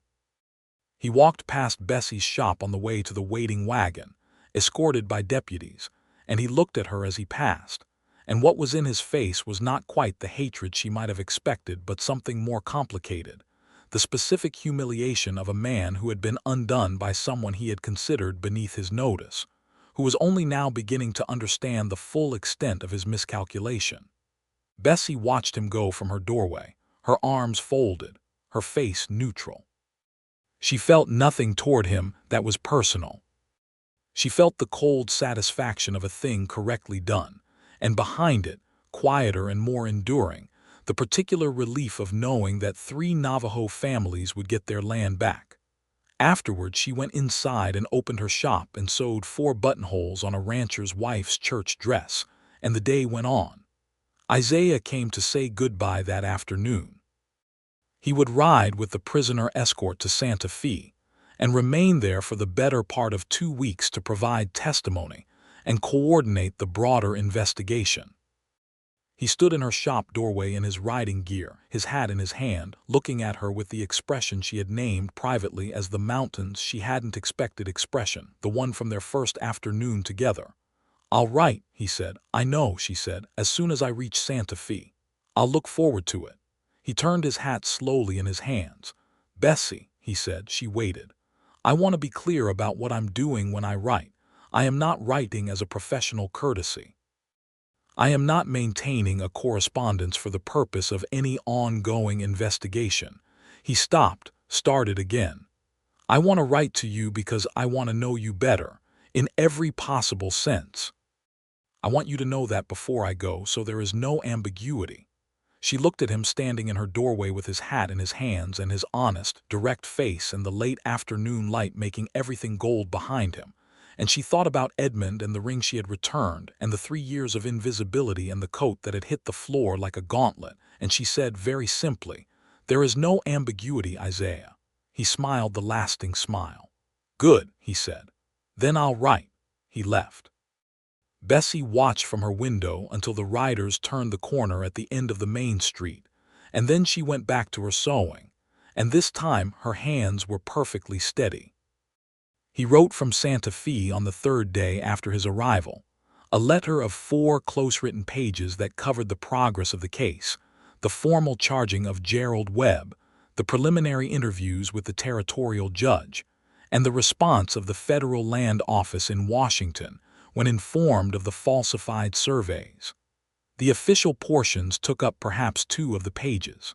He walked past Bessie's shop on the way to the waiting wagon, escorted by deputies, and he looked at her as he passed, and what was in his face was not quite the hatred she might have expected but something more complicated, the specific humiliation of a man who had been undone by someone he had considered beneath his notice, who was only now beginning to understand the full extent of his miscalculation. Bessie watched him go from her doorway, her arms folded, her face neutral. She felt nothing toward him that was personal. She felt the cold satisfaction of a thing correctly done, and behind it, quieter and more enduring, the particular relief of knowing that 3 Navajo families would get their land back. Afterward, she went inside and opened her shop and sewed 4 buttonholes on a rancher's wife's church dress, and the day went on. Isaiah came to say goodbye that afternoon. He would ride with the prisoner escort to Santa Fe and remain there for the better part of 2 weeks to provide testimony and coordinate the broader investigation. He stood in her shop doorway in his riding gear, his hat in his hand, looking at her with the expression she had named privately as the mountains she hadn't expected expression, the one from their first afternoon together. "I'll write," he said. "I know," she said, "as soon as I reach Santa Fe. I'll look forward to it." He turned his hat slowly in his hands. "Bessie," he said. She waited. "I want to be clear about what I'm doing when I write. I am not writing as a professional courtesy. I am not maintaining a correspondence for the purpose of any ongoing investigation." He stopped, started again. "I want to write to you because I want to know you better, in every possible sense. I want you to know that before I go, so there is no ambiguity." She looked at him standing in her doorway with his hat in his hands and his honest, direct face and the late afternoon light making everything gold behind him. And she thought about Edmund and the ring she had returned and the 3 years of invisibility and the coat that had hit the floor like a gauntlet, and she said very simply, "There is no ambiguity, Isaiah." He smiled the lasting smile. "Good," he said. "Then I'll write." He left. Bessie watched from her window until the riders turned the corner at the end of the main street, and then she went back to her sewing, and this time her hands were perfectly steady. He wrote from Santa Fe on the 3rd day after his arrival, a letter of 4 close-written pages that covered the progress of the case, the formal charging of Gerald Webb, the preliminary interviews with the territorial judge, and the response of the Federal Land Office in Washington when informed of the falsified surveys. The official portions took up perhaps 2 of the pages.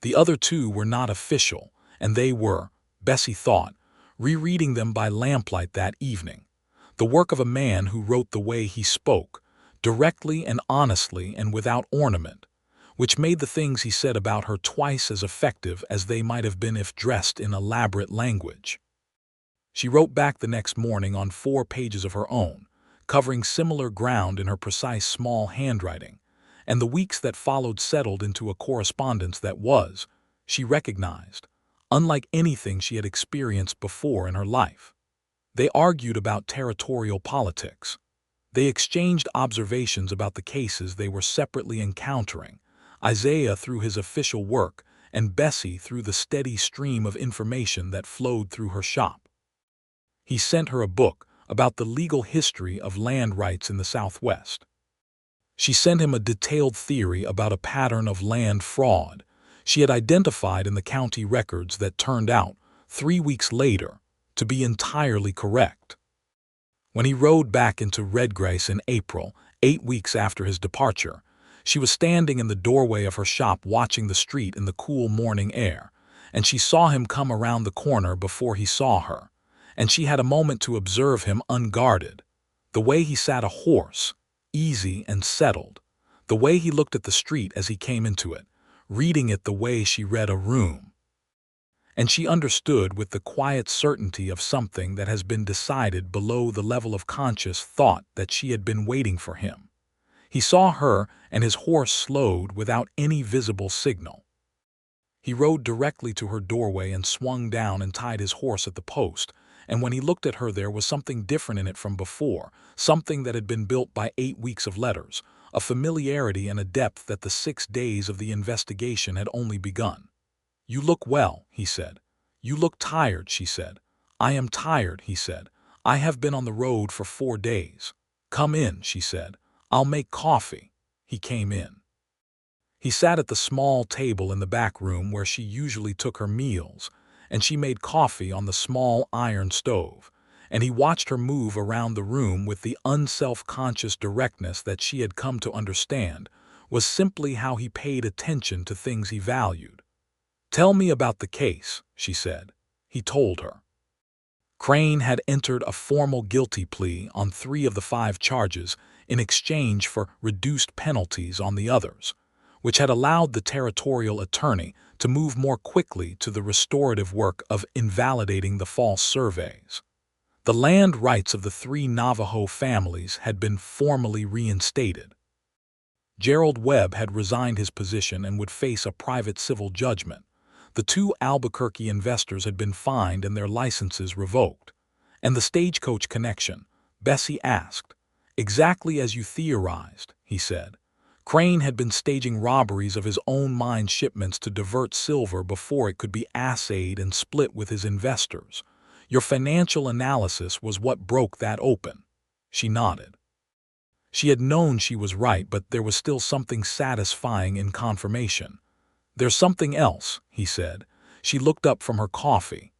The other 2 were not official, and they were, Bessie thought, rereading them by lamplight that evening, the work of a man who wrote the way he spoke, directly and honestly and without ornament, which made the things he said about her twice as effective as they might have been if dressed in elaborate language. She wrote back the next morning on 4 pages of her own, covering similar ground in her precise small handwriting, and the weeks that followed settled into a correspondence that was, she recognized, unlike anything she had experienced before in her life. They argued about territorial politics. They exchanged observations about the cases they were separately encountering, Isaiah through his official work and Bessie through the steady stream of information that flowed through her shop. He sent her a book about the legal history of land rights in the Southwest. She sent him a detailed theory about a pattern of land fraud she had identified in the county records that turned out, 3 weeks later, to be entirely correct. When he rode back into Redgrace in April, 8 weeks after his departure, she was standing in the doorway of her shop watching the street in the cool morning air, and she saw him come around the corner before he saw her, and she had a moment to observe him unguarded, the way he sat a horse, easy and settled, the way he looked at the street as he came into it, reading it the way she read a room. And she understood with the quiet certainty of something that has been decided below the level of conscious thought that she had been waiting for him. He saw her, and his horse slowed without any visible signal. He rode directly to her doorway and swung down and tied his horse at the post, and when he looked at her there was something different in it from before, something that had been built by 8 weeks of letters, a familiarity and a depth that the 6 days of the investigation had only begun. "You look well," he said. "You look tired," she said. "I am tired," he said. "I have been on the road for 4 days. "Come in," she said. "I'll make coffee." He came in. He sat at the small table in the back room where she usually took her meals, and she made coffee on the small iron stove, and he watched her move around the room with the unself-conscious directness that she had come to understand was simply how he paid attention to things he valued. "Tell me about the case," she said. He told her. Crane had entered a formal guilty plea on 3 of the 5 charges in exchange for reduced penalties on the others, which had allowed the territorial attorney to move more quickly to the restorative work of invalidating the false surveys. The land rights of the 3 Navajo families had been formally reinstated. Gerald Webb had resigned his position and would face a private civil judgment. The 2 Albuquerque investors had been fined and their licenses revoked. And the stagecoach connection, Bessie asked. "Exactly as you theorized," he said. Crane had been staging robberies of his own mine shipments to divert silver before it could be assayed and split with his investors. Your financial analysis was what broke that open. She nodded. She had known she was right, but there was still something satisfying in confirmation. There's something else, he said. She looked up from her coffee.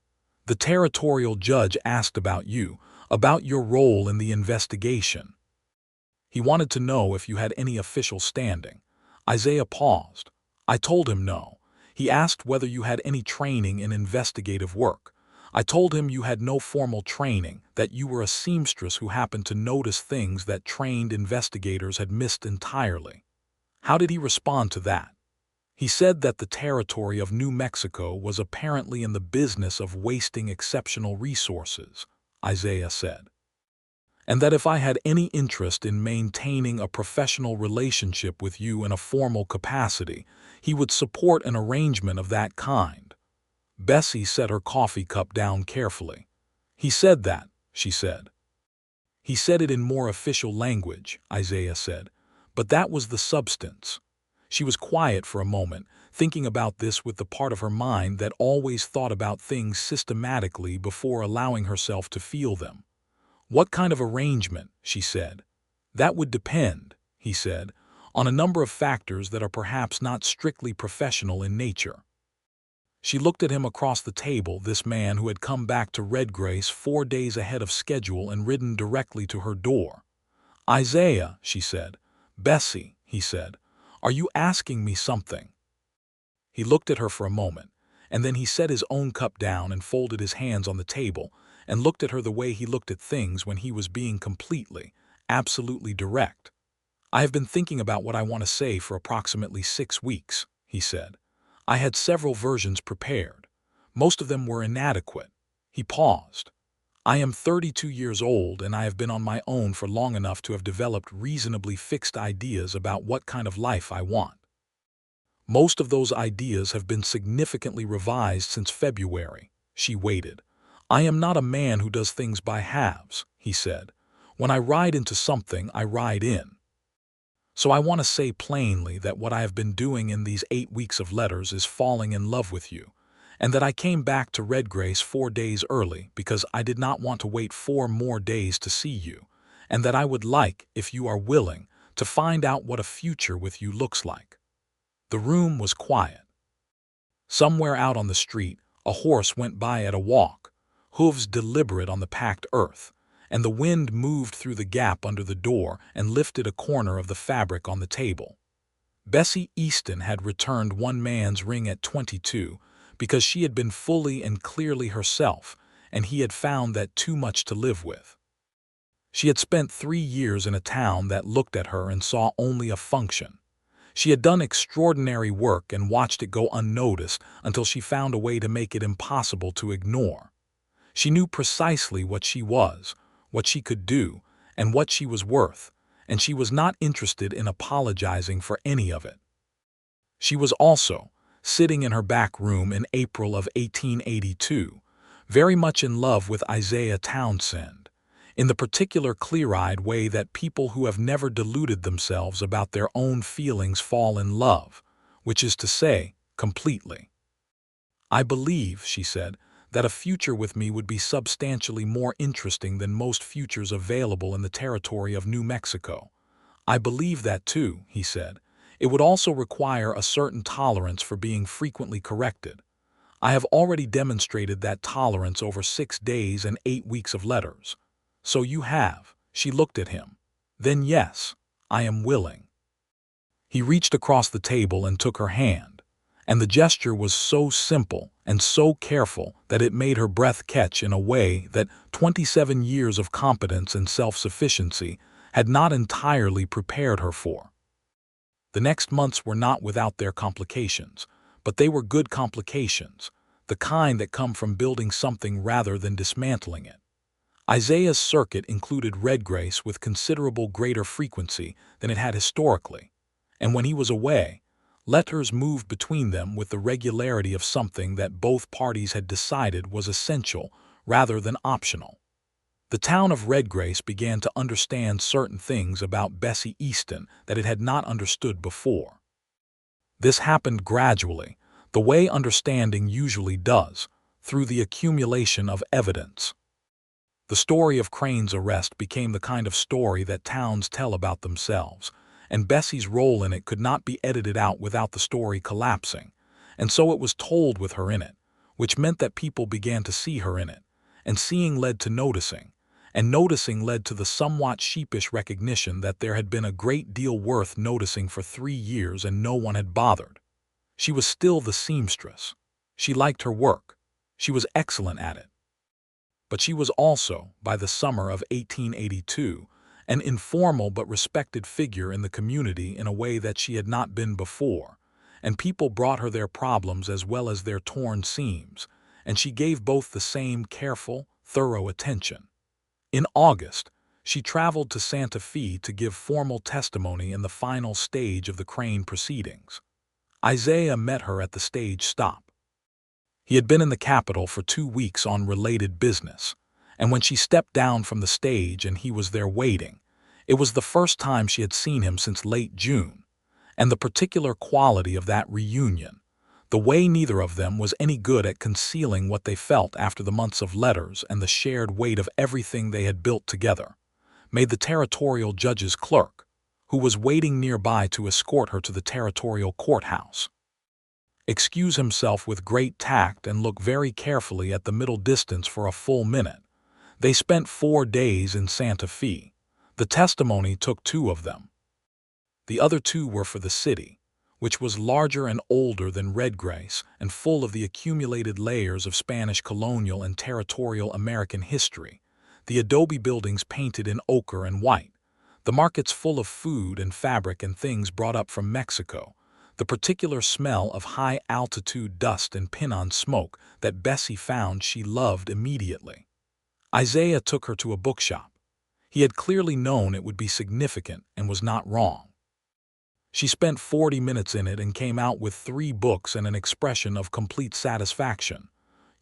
The territorial judge asked about you, about your role in the investigation. He wanted to know if you had any official standing. Isaiah paused. I told him no. He asked whether you had any training in investigative work. I told him you had no formal training, that you were a seamstress who happened to notice things that trained investigators had missed entirely. How did he respond to that? He said that the territory of New Mexico was apparently in the business of wasting exceptional resources, Isaiah said, and that if I had any interest in maintaining a professional relationship with you in a formal capacity, he would support an arrangement of that kind. Bessie set her coffee cup down carefully. He said that, she said. He said it in more official language, Isaiah said, but that was the substance. She was quiet for a moment, thinking about this with the part of her mind that always thought about things systematically before allowing herself to feel them. What kind of arrangement, she said. That would depend, he said, on a number of factors that are perhaps not strictly professional in nature. She looked at him across the table, this man who had come back to Redgrace 4 days ahead of schedule and ridden directly to her door. Isaiah, she said. Bessie, he said, are you asking me something? He looked at her for a moment, and then he set his own cup down and folded his hands on the table and looked at her the way he looked at things when he was being completely, absolutely direct. I have been thinking about what I want to say for approximately 6 weeks, he said. I had several versions prepared. Most of them were inadequate. He paused. I am 32 years old and I have been on my own for long enough to have developed reasonably fixed ideas about what kind of life I want. Most of those ideas have been significantly revised since February. She waited. I am not a man who does things by halves, he said. When I ride into something, I ride in. So I want to say plainly that what I have been doing in these 8 weeks of letters is falling in love with you, and that I came back to Redgrace 4 days early because I did not want to wait 4 more days to see you, and that I would like, if you are willing, to find out what a future with you looks like. The room was quiet. Somewhere out on the street, a horse went by at a walk, hooves deliberate on the packed earth, and the wind moved through the gap under the door and lifted a corner of the fabric on the table. Bessie Easton had returned one man's ring at 22 because she had been fully and clearly herself, and he had found that too much to live with. She had spent 3 years in a town that looked at her and saw only a function. She had done extraordinary work and watched it go unnoticed until she found a way to make it impossible to ignore. She knew precisely what she was, what she could do, and what she was worth, and she was not interested in apologizing for any of it. She was also, sitting in her back room in April of 1882, very much in love with Isaiah Townsend, in the particular clear-eyed way that people who have never deluded themselves about their own feelings fall in love, which is to say, completely. I believe, she said, that a future with me would be substantially more interesting than most futures available in the territory of New Mexico. I believe that too, he said. It would also require a certain tolerance for being frequently corrected. I have already demonstrated that tolerance over 6 days and 8 weeks of letters. So you have. She looked at him. Then yes, I am willing. He reached across the table and took her hand, and the gesture was so simple and so careful that it made her breath catch in a way that 27 years of competence and self-sufficiency had not entirely prepared her for. The next months were not without their complications, but they were good complications, the kind that come from building something rather than dismantling it. Isaiah's circuit included Redgrace with considerable greater frequency than it had historically, and when he was away, letters moved between them with the regularity of something that both parties had decided was essential rather than optional. The town of Redgrace began to understand certain things about Bessie Easton that it had not understood before. This happened gradually, the way understanding usually does, through the accumulation of evidence. The story of Crane's arrest became the kind of story that towns tell about themselves, and Bessie's role in it could not be edited out without the story collapsing, and so it was told with her in it, which meant that people began to see her in it, and seeing led to noticing, and noticing led to the somewhat sheepish recognition that there had been a great deal worth noticing for 3 years and no one had bothered. She was still the seamstress. She liked her work. She was excellent at it. But she was also, by the summer of 1882, an informal but respected figure in the community in a way that she had not been before, and people brought her their problems as well as their torn seams, and she gave both the same careful, thorough attention. In August, she traveled to Santa Fe to give formal testimony in the final stage of the Crane proceedings. Isaiah met her at the stage stop. He had been in the capital for 2 weeks on related business, and when she stepped down from the stage and he was there waiting, it was the first time she had seen him since late June, and the particular quality of that reunion, the way neither of them was any good at concealing what they felt after the months of letters and the shared weight of everything they had built together, made the territorial judge's clerk, who was waiting nearby to escort her to the territorial courthouse, excuse himself with great tact and look very carefully at the middle distance for a full minute. They spent 4 days in Santa Fe. The testimony took 2 of them. The other 2 were for the city, which was larger and older than Redgrace and full of the accumulated layers of Spanish colonial and territorial American history, the adobe buildings painted in ochre and white, the markets full of food and fabric and things brought up from Mexico, the particular smell of high-altitude dust and pinon smoke that Bessie found she loved immediately. Isaiah took her to a bookshop. He had clearly known it would be significant and was not wrong. She spent 40 minutes in it and came out with 3 books and an expression of complete satisfaction.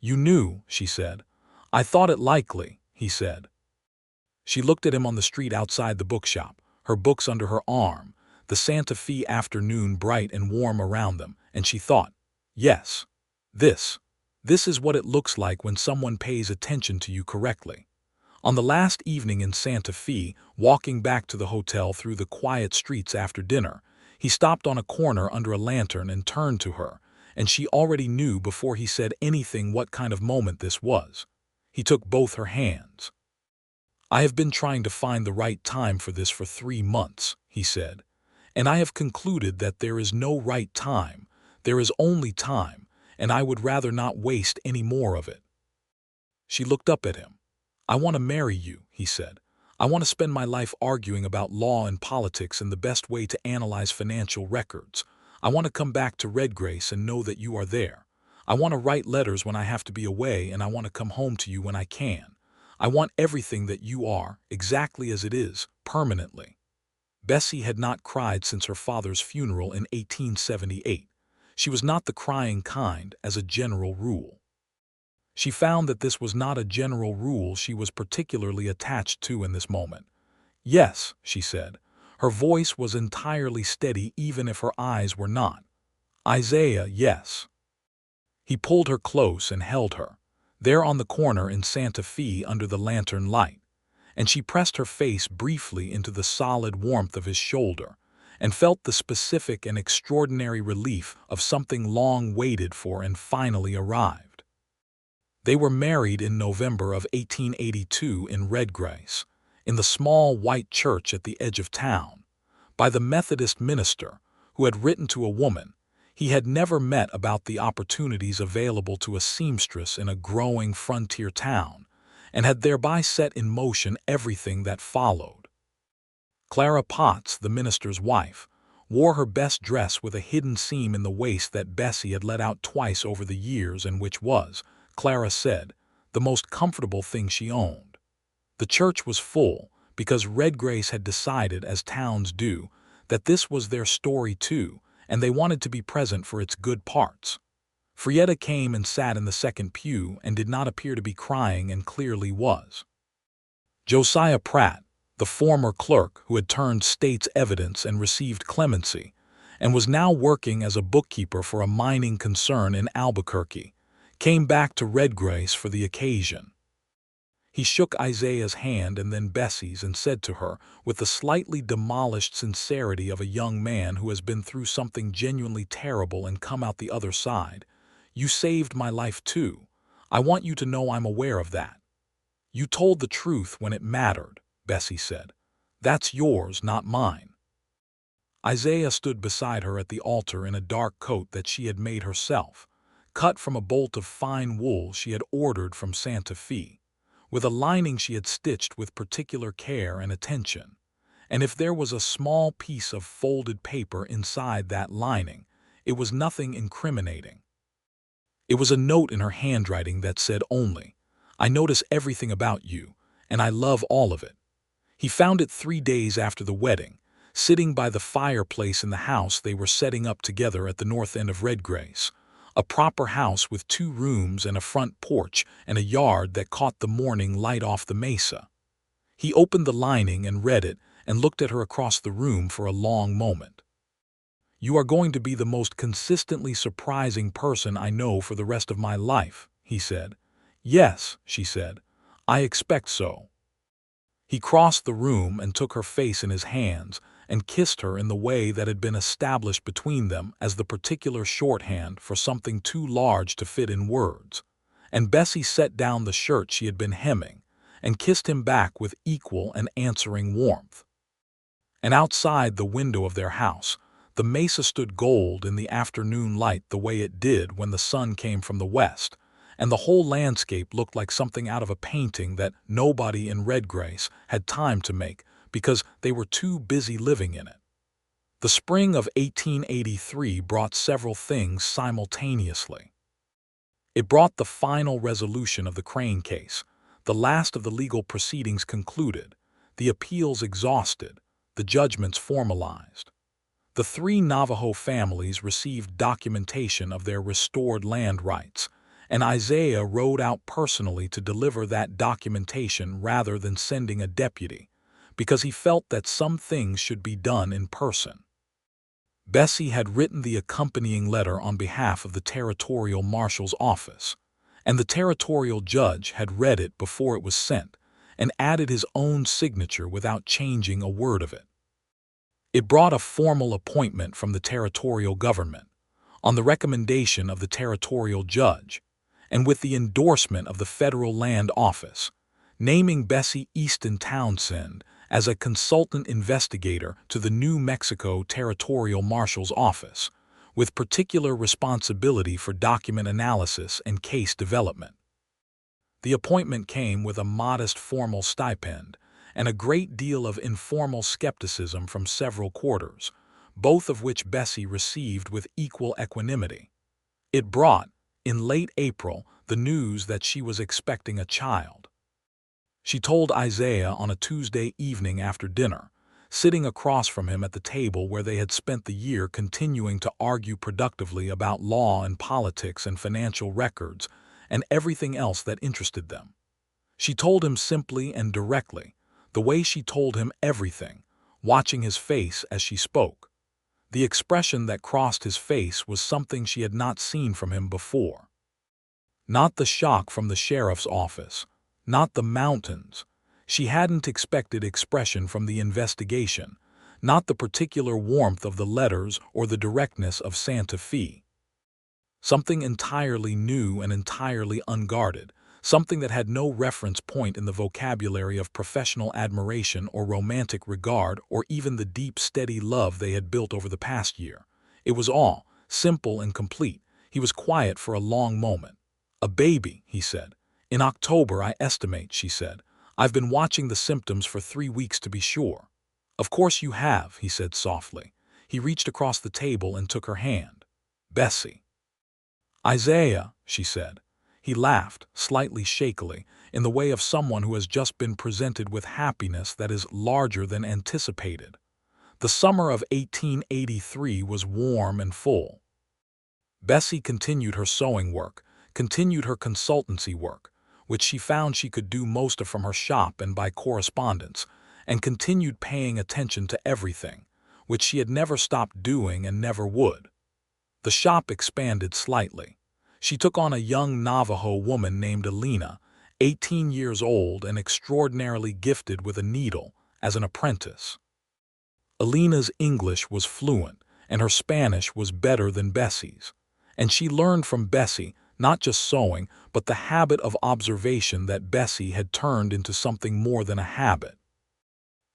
"You knew," she said. "I thought it likely," he said. She looked at him on the street outside the bookshop, her books under her arm, the Santa Fe afternoon bright and warm around them, and she thought, yes, this is what it looks like when someone pays attention to you correctly. On the last evening in Santa Fe, walking back to the hotel through the quiet streets after dinner, he stopped on a corner under a lantern and turned to her, and she already knew before he said anything what kind of moment this was. He took both her hands. "I have been trying to find the right time for this for 3 months," he said. "And I have concluded that there is no right time, there is only time, and I would rather not waste any more of it." She looked up at him. "I want to marry you," he said. "I want to spend my life arguing about law and politics and the best way to analyze financial records. I want to come back to Redgrace and know that you are there. I want to write letters when I have to be away, and I want to come home to you when I can. I want everything that you are, exactly as it is, permanently." Bessie had not cried since her father's funeral in 1878. She was not the crying kind, as a general rule. She found that this was not a general rule she was particularly attached to in this moment. "Yes," she said. Her voice was entirely steady even if her eyes were not. "Isaiah, yes." He pulled her close and held her, there on the corner in Santa Fe under the lantern light, and she pressed her face briefly into the solid warmth of his shoulder, and felt the specific and extraordinary relief of something long waited for and finally arrived. They were married in November of 1882 in Redgrace, in the small white church at the edge of town, by the Methodist minister who had written to a woman he had never met about the opportunities available to a seamstress in a growing frontier town, and had thereby set in motion everything that followed. Clara Potts, the minister's wife, wore her best dress with a hidden seam in the waist that Bessie had let out twice over the years and which was, Clara said, the most comfortable thing she owned. The church was full because Redgrace had decided, as towns do, that this was their story too, and they wanted to be present for its good parts. Frieda came and sat in the second pew and did not appear to be crying and clearly was. Josiah Pratt, the former clerk who had turned state's evidence and received clemency, and was now working as a bookkeeper for a mining concern in Albuquerque, came back to Redgrace for the occasion. He shook Isaiah's hand and then Bessie's and said to her, with the slightly demolished sincerity of a young man who has been through something genuinely terrible and come out the other side, "You saved my life too. I want you to know I'm aware of that." "You told the truth when it mattered," Bessie said. "That's yours, not mine." Isaiah stood beside her at the altar in a dark coat that she had made herself, cut from a bolt of fine wool she had ordered from Santa Fe, with a lining she had stitched with particular care and attention. And if there was a small piece of folded paper inside that lining, it was nothing incriminating. It was a note in her handwriting that said only, "I notice everything about you, and I love all of it." He found it 3 days after the wedding, sitting by the fireplace in the house they were setting up together at the north end of Redgrace, a proper house with 2 rooms and a front porch and a yard that caught the morning light off the mesa. He opened the lining and read it and looked at her across the room for a long moment. "You are going to be the most consistently surprising person I know for the rest of my life," he said. "Yes," she said, "I expect so." He crossed the room and took her face in his hands and kissed her in the way that had been established between them as the particular shorthand for something too large to fit in words. And Bessie set down the shirt she had been hemming and kissed him back with equal and answering warmth. And outside the window of their house, the mesa stood gold in the afternoon light the way it did when the sun came from the west, and the whole landscape looked like something out of a painting that nobody in Redgrace had time to make because they were too busy living in it. The spring of 1883 brought several things simultaneously. It brought the final resolution of the Crane case, the last of the legal proceedings concluded, the appeals exhausted, the judgments formalized. The 3 Navajo families received documentation of their restored land rights, and Isaiah rode out personally to deliver that documentation rather than sending a deputy, because he felt that some things should be done in person. Bessie had written the accompanying letter on behalf of the territorial marshal's office, and the territorial judge had read it before it was sent and added his own signature without changing a word of it. It brought a formal appointment from the territorial government, on the recommendation of the territorial judge, and with the endorsement of the Federal Land Office, naming Bessie Easton Townsend as a consultant investigator to the New Mexico Territorial Marshal's Office, with particular responsibility for document analysis and case development. The appointment came with a modest formal stipend and a great deal of informal skepticism from several quarters, both of which Bessie received with equal equanimity. It brought, in late April, the news that she was expecting a child. She told Isaiah on a Tuesday evening after dinner, sitting across from him at the table where they had spent the year continuing to argue productively about law and politics and financial records and everything else that interested them. She told him simply and directly, the way she told him everything, watching his face as she spoke. The expression that crossed his face was something she had not seen from him before. Not the shock from the sheriff's office, not the mountains. She hadn't expected expression from the investigation, not the particular warmth of the letters or the directness of Santa Fe. Something entirely new and entirely unguarded, something that had no reference point in the vocabulary of professional admiration or romantic regard or even the deep, steady love they had built over the past year. It was all simple and complete. He was quiet for a long moment. "A baby," he said. "In October, I estimate," she said. "I've been watching the symptoms for 3 weeks to be sure." "Of course you have," he said softly. He reached across the table and took her hand. "Bessie." "Isaiah," she said. He laughed, slightly shakily, in the way of someone who has just been presented with happiness that is larger than anticipated. The summer of 1883 was warm and full. Bessie continued her sewing work, continued her consultancy work, which she found she could do most of from her shop and by correspondence, and continued paying attention to everything, which she had never stopped doing and never would. The shop expanded slightly. She took on a young Navajo woman named Alina, 18 years old and extraordinarily gifted with a needle, as an apprentice. Alina's English was fluent, and her Spanish was better than Bessie's, and she learned from Bessie not just sewing, but the habit of observation that Bessie had turned into something more than a habit.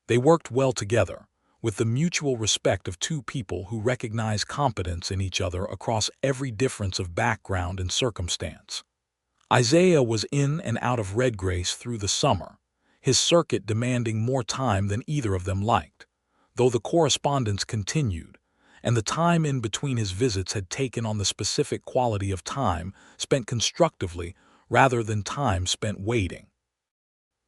They worked well together, with the mutual respect of two people who recognize competence in each other across every difference of background and circumstance. Isaiah was in and out of Redgrace through the summer, his circuit demanding more time than either of them liked, though the correspondence continued, and the time in between his visits had taken on the specific quality of time spent constructively rather than time spent waiting.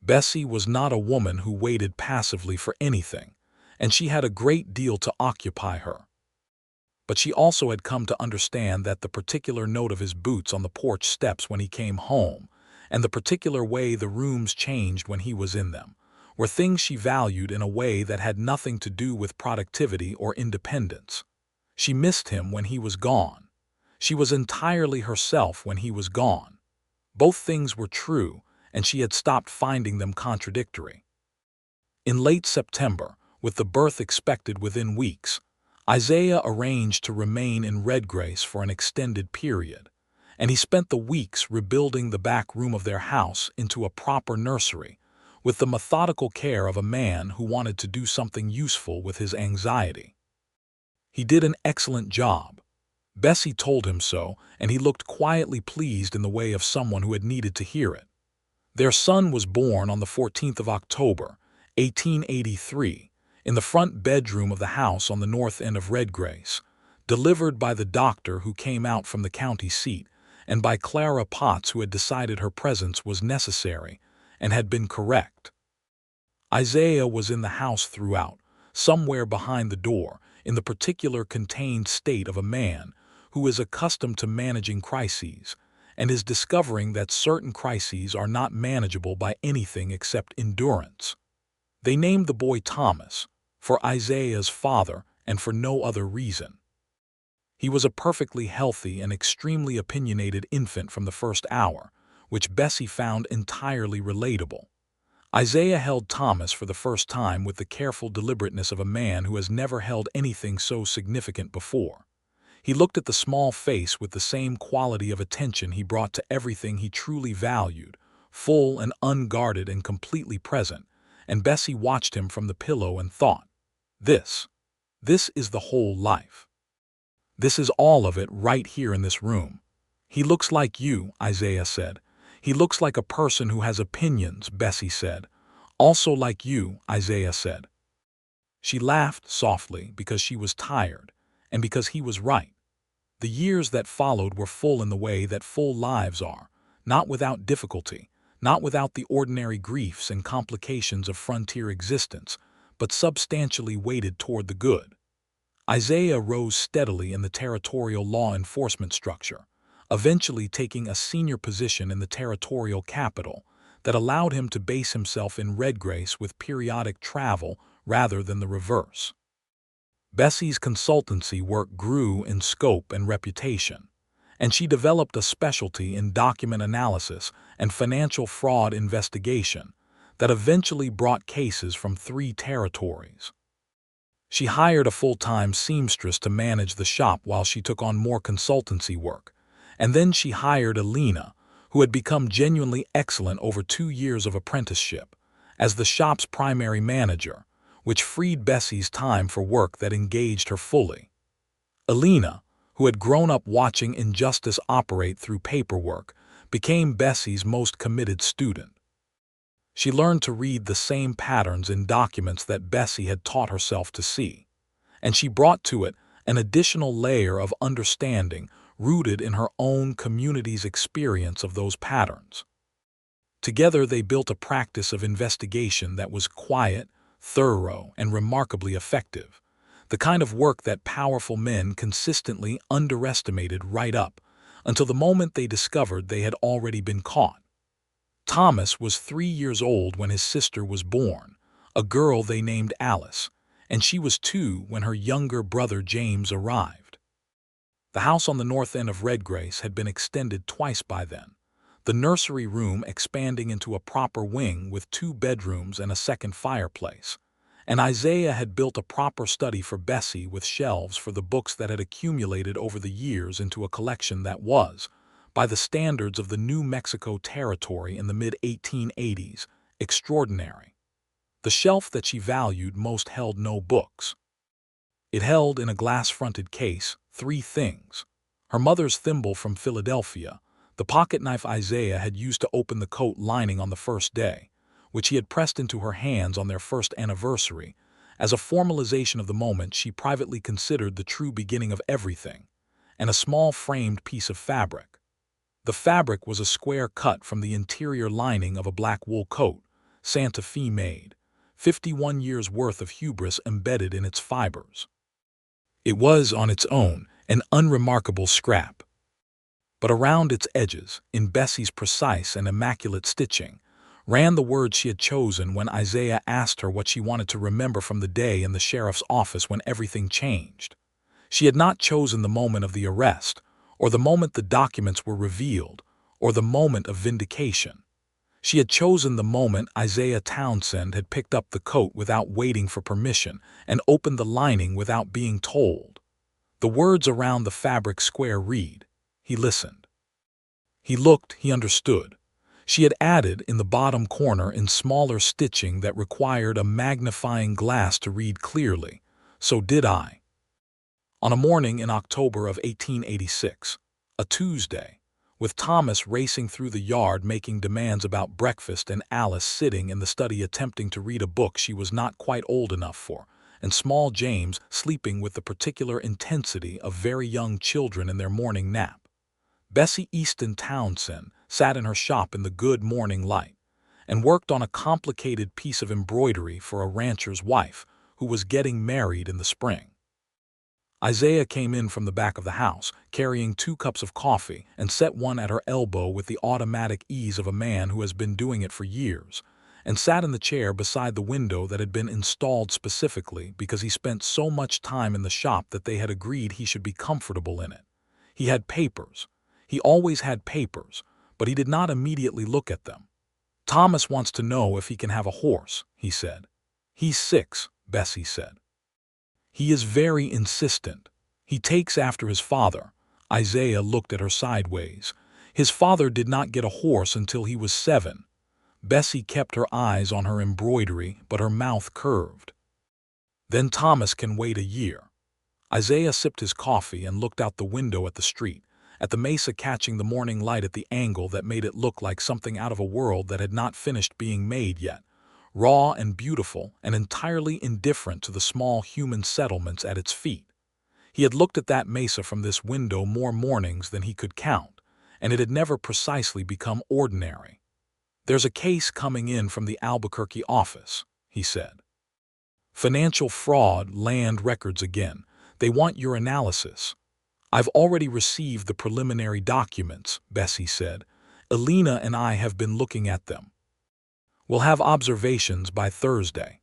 Bessie was not a woman who waited passively for anything, and she had a great deal to occupy her. But she also had come to understand that the particular note of his boots on the porch steps when he came home, and the particular way the rooms changed when he was in them, were things she valued in a way that had nothing to do with productivity or independence. She missed him when he was gone. She was entirely herself when he was gone. Both things were true, and she had stopped finding them contradictory. In late September, with the birth expected within weeks, Isaiah arranged to remain in Redgrace for an extended period, and he spent the weeks rebuilding the back room of their house into a proper nursery, with the methodical care of a man who wanted to do something useful with his anxiety. He did an excellent job. Bessie told him so, and he looked quietly pleased in the way of someone who had needed to hear it. Their son was born on the 14th of October, 1883, in the front bedroom of the house on the north end of Redgrace, delivered by the doctor who came out from the county seat, and by Clara Potts, who had decided her presence was necessary and had been correct. Isaiah was in the house throughout, somewhere behind the door, in the particular contained state of a man who is accustomed to managing crises, and is discovering that certain crises are not manageable by anything except endurance. They named the boy Thomas, for Isaiah's father and for no other reason. He was a perfectly healthy and extremely opinionated infant from the first hour, which Bessie found entirely relatable. Isaiah held Thomas for the first time with the careful deliberateness of a man who has never held anything so significant before. He looked at the small face with the same quality of attention he brought to everything he truly valued, full and unguarded and completely present, and Bessie watched him from the pillow and thought, This is the whole life. This is all of it right here in this room. He looks like you, Isaiah said. He looks like a person who has opinions, Bessie said. Also like you, Isaiah said. She laughed softly because she was tired, and because he was right. The years that followed were full in the way that full lives are, not without difficulty, not without the ordinary griefs and complications of frontier existence, but substantially weighted toward the good. Isaiah rose steadily in the territorial law enforcement structure, eventually taking a senior position in the territorial capital that allowed him to base himself in Redgrace with periodic travel rather than the reverse. Bessie's consultancy work grew in scope and reputation, and she developed a specialty in document analysis and financial fraud investigation that eventually brought cases from 3 territories. She hired a full-time seamstress to manage the shop while she took on more consultancy work, and then she hired Alina, who had become genuinely excellent over 2 years of apprenticeship, as the shop's primary manager, which freed Bessie's time for work that engaged her fully. Alina, who had grown up watching injustice operate through paperwork, became Bessie's most committed student. She learned to read the same patterns in documents that Bessie had taught herself to see, and she brought to it an additional layer of understanding rooted in her own community's experience of those patterns. Together they built a practice of investigation that was quiet, thorough, and remarkably effective, the kind of work that powerful men consistently underestimated right up until the moment they discovered they had already been caught. Thomas was 3 years old when his sister was born, a girl they named Alice, and she was 2 when her younger brother James arrived. The house on the north end of Redgrace had been extended twice by then, the nursery room expanding into a proper wing with 2 bedrooms and a second fireplace. And Isaiah had built a proper study for Bessie with shelves for the books that had accumulated over the years into a collection that was, by the standards of the New Mexico Territory in the mid-1880s, extraordinary. The shelf that she valued most held no books. It held in a glass-fronted case 3 things: her mother's thimble from Philadelphia, the pocket knife Isaiah had used to open the coat lining on the first day, which he had pressed into her hands on their first anniversary, as a formalization of the moment she privately considered the true beginning of everything, and a small framed piece of fabric. The fabric was a square cut from the interior lining of a black wool coat, Santa Fe made, 51 years' worth of hubris embedded in its fibers. It was, on its own, an unremarkable scrap. But around its edges, in Bessie's precise and immaculate stitching, ran the words she had chosen when Isaiah asked her what she wanted to remember from the day in the sheriff's office when everything changed. She had not chosen the moment of the arrest, or the moment the documents were revealed, or the moment of vindication. She had chosen the moment Isaiah Townsend had picked up the coat without waiting for permission and opened the lining without being told. The words around the fabric square read. He listened. He looked, he understood. She had added in the bottom corner in smaller stitching that required a magnifying glass to read clearly, "So did I." On a morning in October of 1886, a Tuesday, with Thomas racing through the yard making demands about breakfast and Alice sitting in the study attempting to read a book she was not quite old enough for, and small James sleeping with the particular intensity of very young children in their morning nap, Bessie Easton Townsend sat in her shop in the good morning light and worked on a complicated piece of embroidery for a rancher's wife who was getting married in the spring. Isaiah came in from the back of the house, carrying 2 cups of coffee, and set one at her elbow with the automatic ease of a man who has been doing it for years, and sat in the chair beside the window that had been installed specifically because he spent so much time in the shop that they had agreed he should be comfortable in it. He had papers. He always had papers, but he did not immediately look at them. "Thomas wants to know if he can have a horse," he said. "He's 6, Bessie said. "He is very insistent. He takes after his father." Isaiah looked at her sideways. "His father did not get a horse until he was 7. Bessie kept her eyes on her embroidery, but her mouth curved. "Then Thomas can wait a year." Isaiah sipped his coffee and looked out the window at the street, at the mesa catching the morning light at the angle that made it look like something out of a world that had not finished being made yet, raw and beautiful and entirely indifferent to the small human settlements at its feet. He had looked at that mesa from this window more mornings than he could count, and it had never precisely become ordinary. "There's a case coming in from the Albuquerque office," he said. "Financial fraud, land records again. They want your analysis." "I've already received the preliminary documents," Bessie said. "Elena and I have been looking at them. We'll have observations by Thursday."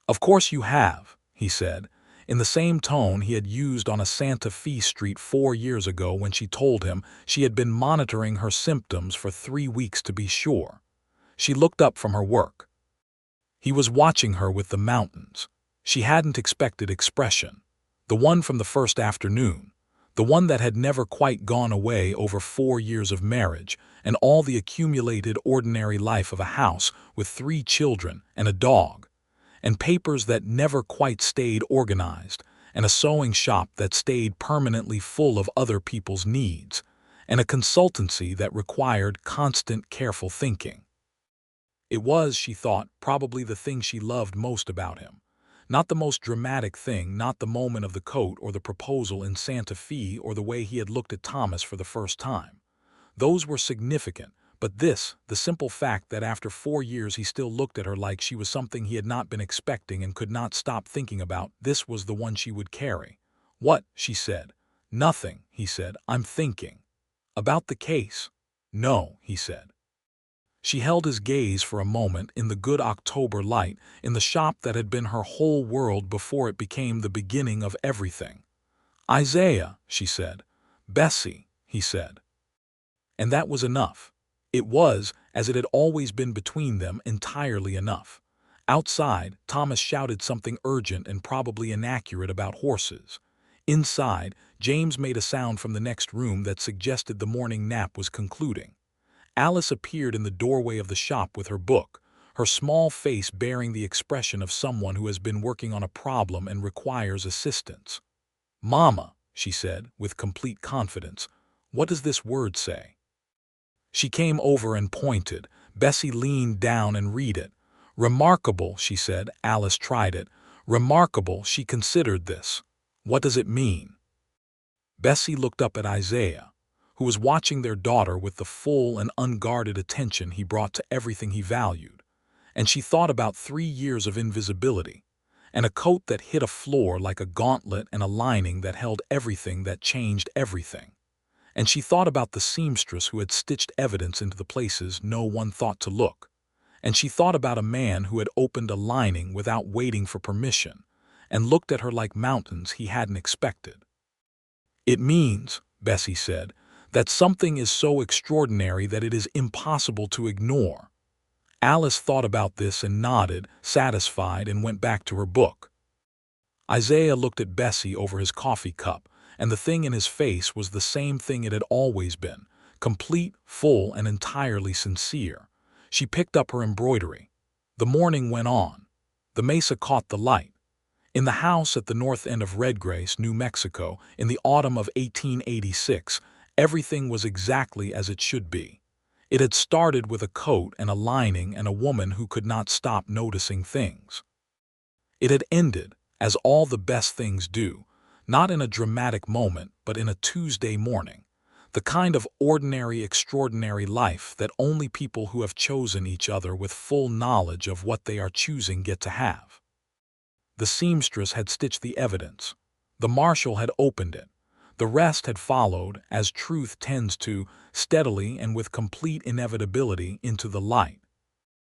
"Of course you have," he said, in the same tone he had used on a Santa Fe street 4 years ago when she told him she had been monitoring her symptoms for 3 weeks to be sure. She looked up from her work. He was watching her with the mountains. She hadn't expected expression. The one from the first afternoon. The one that had never quite gone away over 4 years of marriage and all the accumulated ordinary life of a house with 3 children and a dog, and papers that never quite stayed organized, and a sewing shop that stayed permanently full of other people's needs, and a consultancy that required constant careful thinking. It was, she thought, probably the thing she loved most about him. Not the most dramatic thing, not the moment of the coat or the proposal in Santa Fe or the way he had looked at Thomas for the first time. Those were significant, but this, the simple fact that after 4 years he still looked at her like she was something he had not been expecting and could not stop thinking about, this was the one she would carry. "What?" she said. "Nothing," he said. "I'm thinking." "About the case?" "No," he said. She held his gaze for a moment in the good October light, in the shop that had been her whole world before it became the beginning of everything. "Isaiah," she said. "Bessie," he said. And that was enough. It was, as it had always been between them, entirely enough. Outside, Thomas shouted something urgent and probably inaccurate about horses. Inside, James made a sound from the next room that suggested the morning nap was concluding. Alice appeared in the doorway of the shop with her book, her small face bearing the expression of someone who has been working on a problem and requires assistance. "Mama," she said, with complete confidence, "what does this word say?" She came over and pointed. Bessie leaned down and read it. "Remarkable," she said. Alice tried it. "Remarkable," she considered this. "What does it mean?" Bessie looked up at Isaiah, who was watching their daughter with the full and unguarded attention he brought to everything he valued, and she thought about 3 years of invisibility, and a coat that hit a floor like a gauntlet and a lining that held everything that changed everything. And she thought about the seamstress who had stitched evidence into the places no one thought to look. And she thought about a man who had opened a lining without waiting for permission and looked at her like mountains he hadn't expected. "It means," Bessie said, "that something is so extraordinary that it is impossible to ignore." Alice thought about this and nodded, satisfied, and went back to her book. Isaiah looked at Bessie over his coffee cup, and the thing in his face was the same thing it had always been, complete, full, and entirely sincere. She picked up her embroidery. The morning went on. The mesa caught the light. In the house at the north end of Redgrace, New Mexico, in the autumn of 1886, everything was exactly as it should be. It had started with a coat and a lining and a woman who could not stop noticing things. It had ended, as all the best things do, not in a dramatic moment, but in a Tuesday morning, the kind of ordinary, extraordinary life that only people who have chosen each other with full knowledge of what they are choosing get to have. The seamstress had stitched the evidence. The marshal had opened it. The rest had followed, as truth tends to, steadily and with complete inevitability into the light.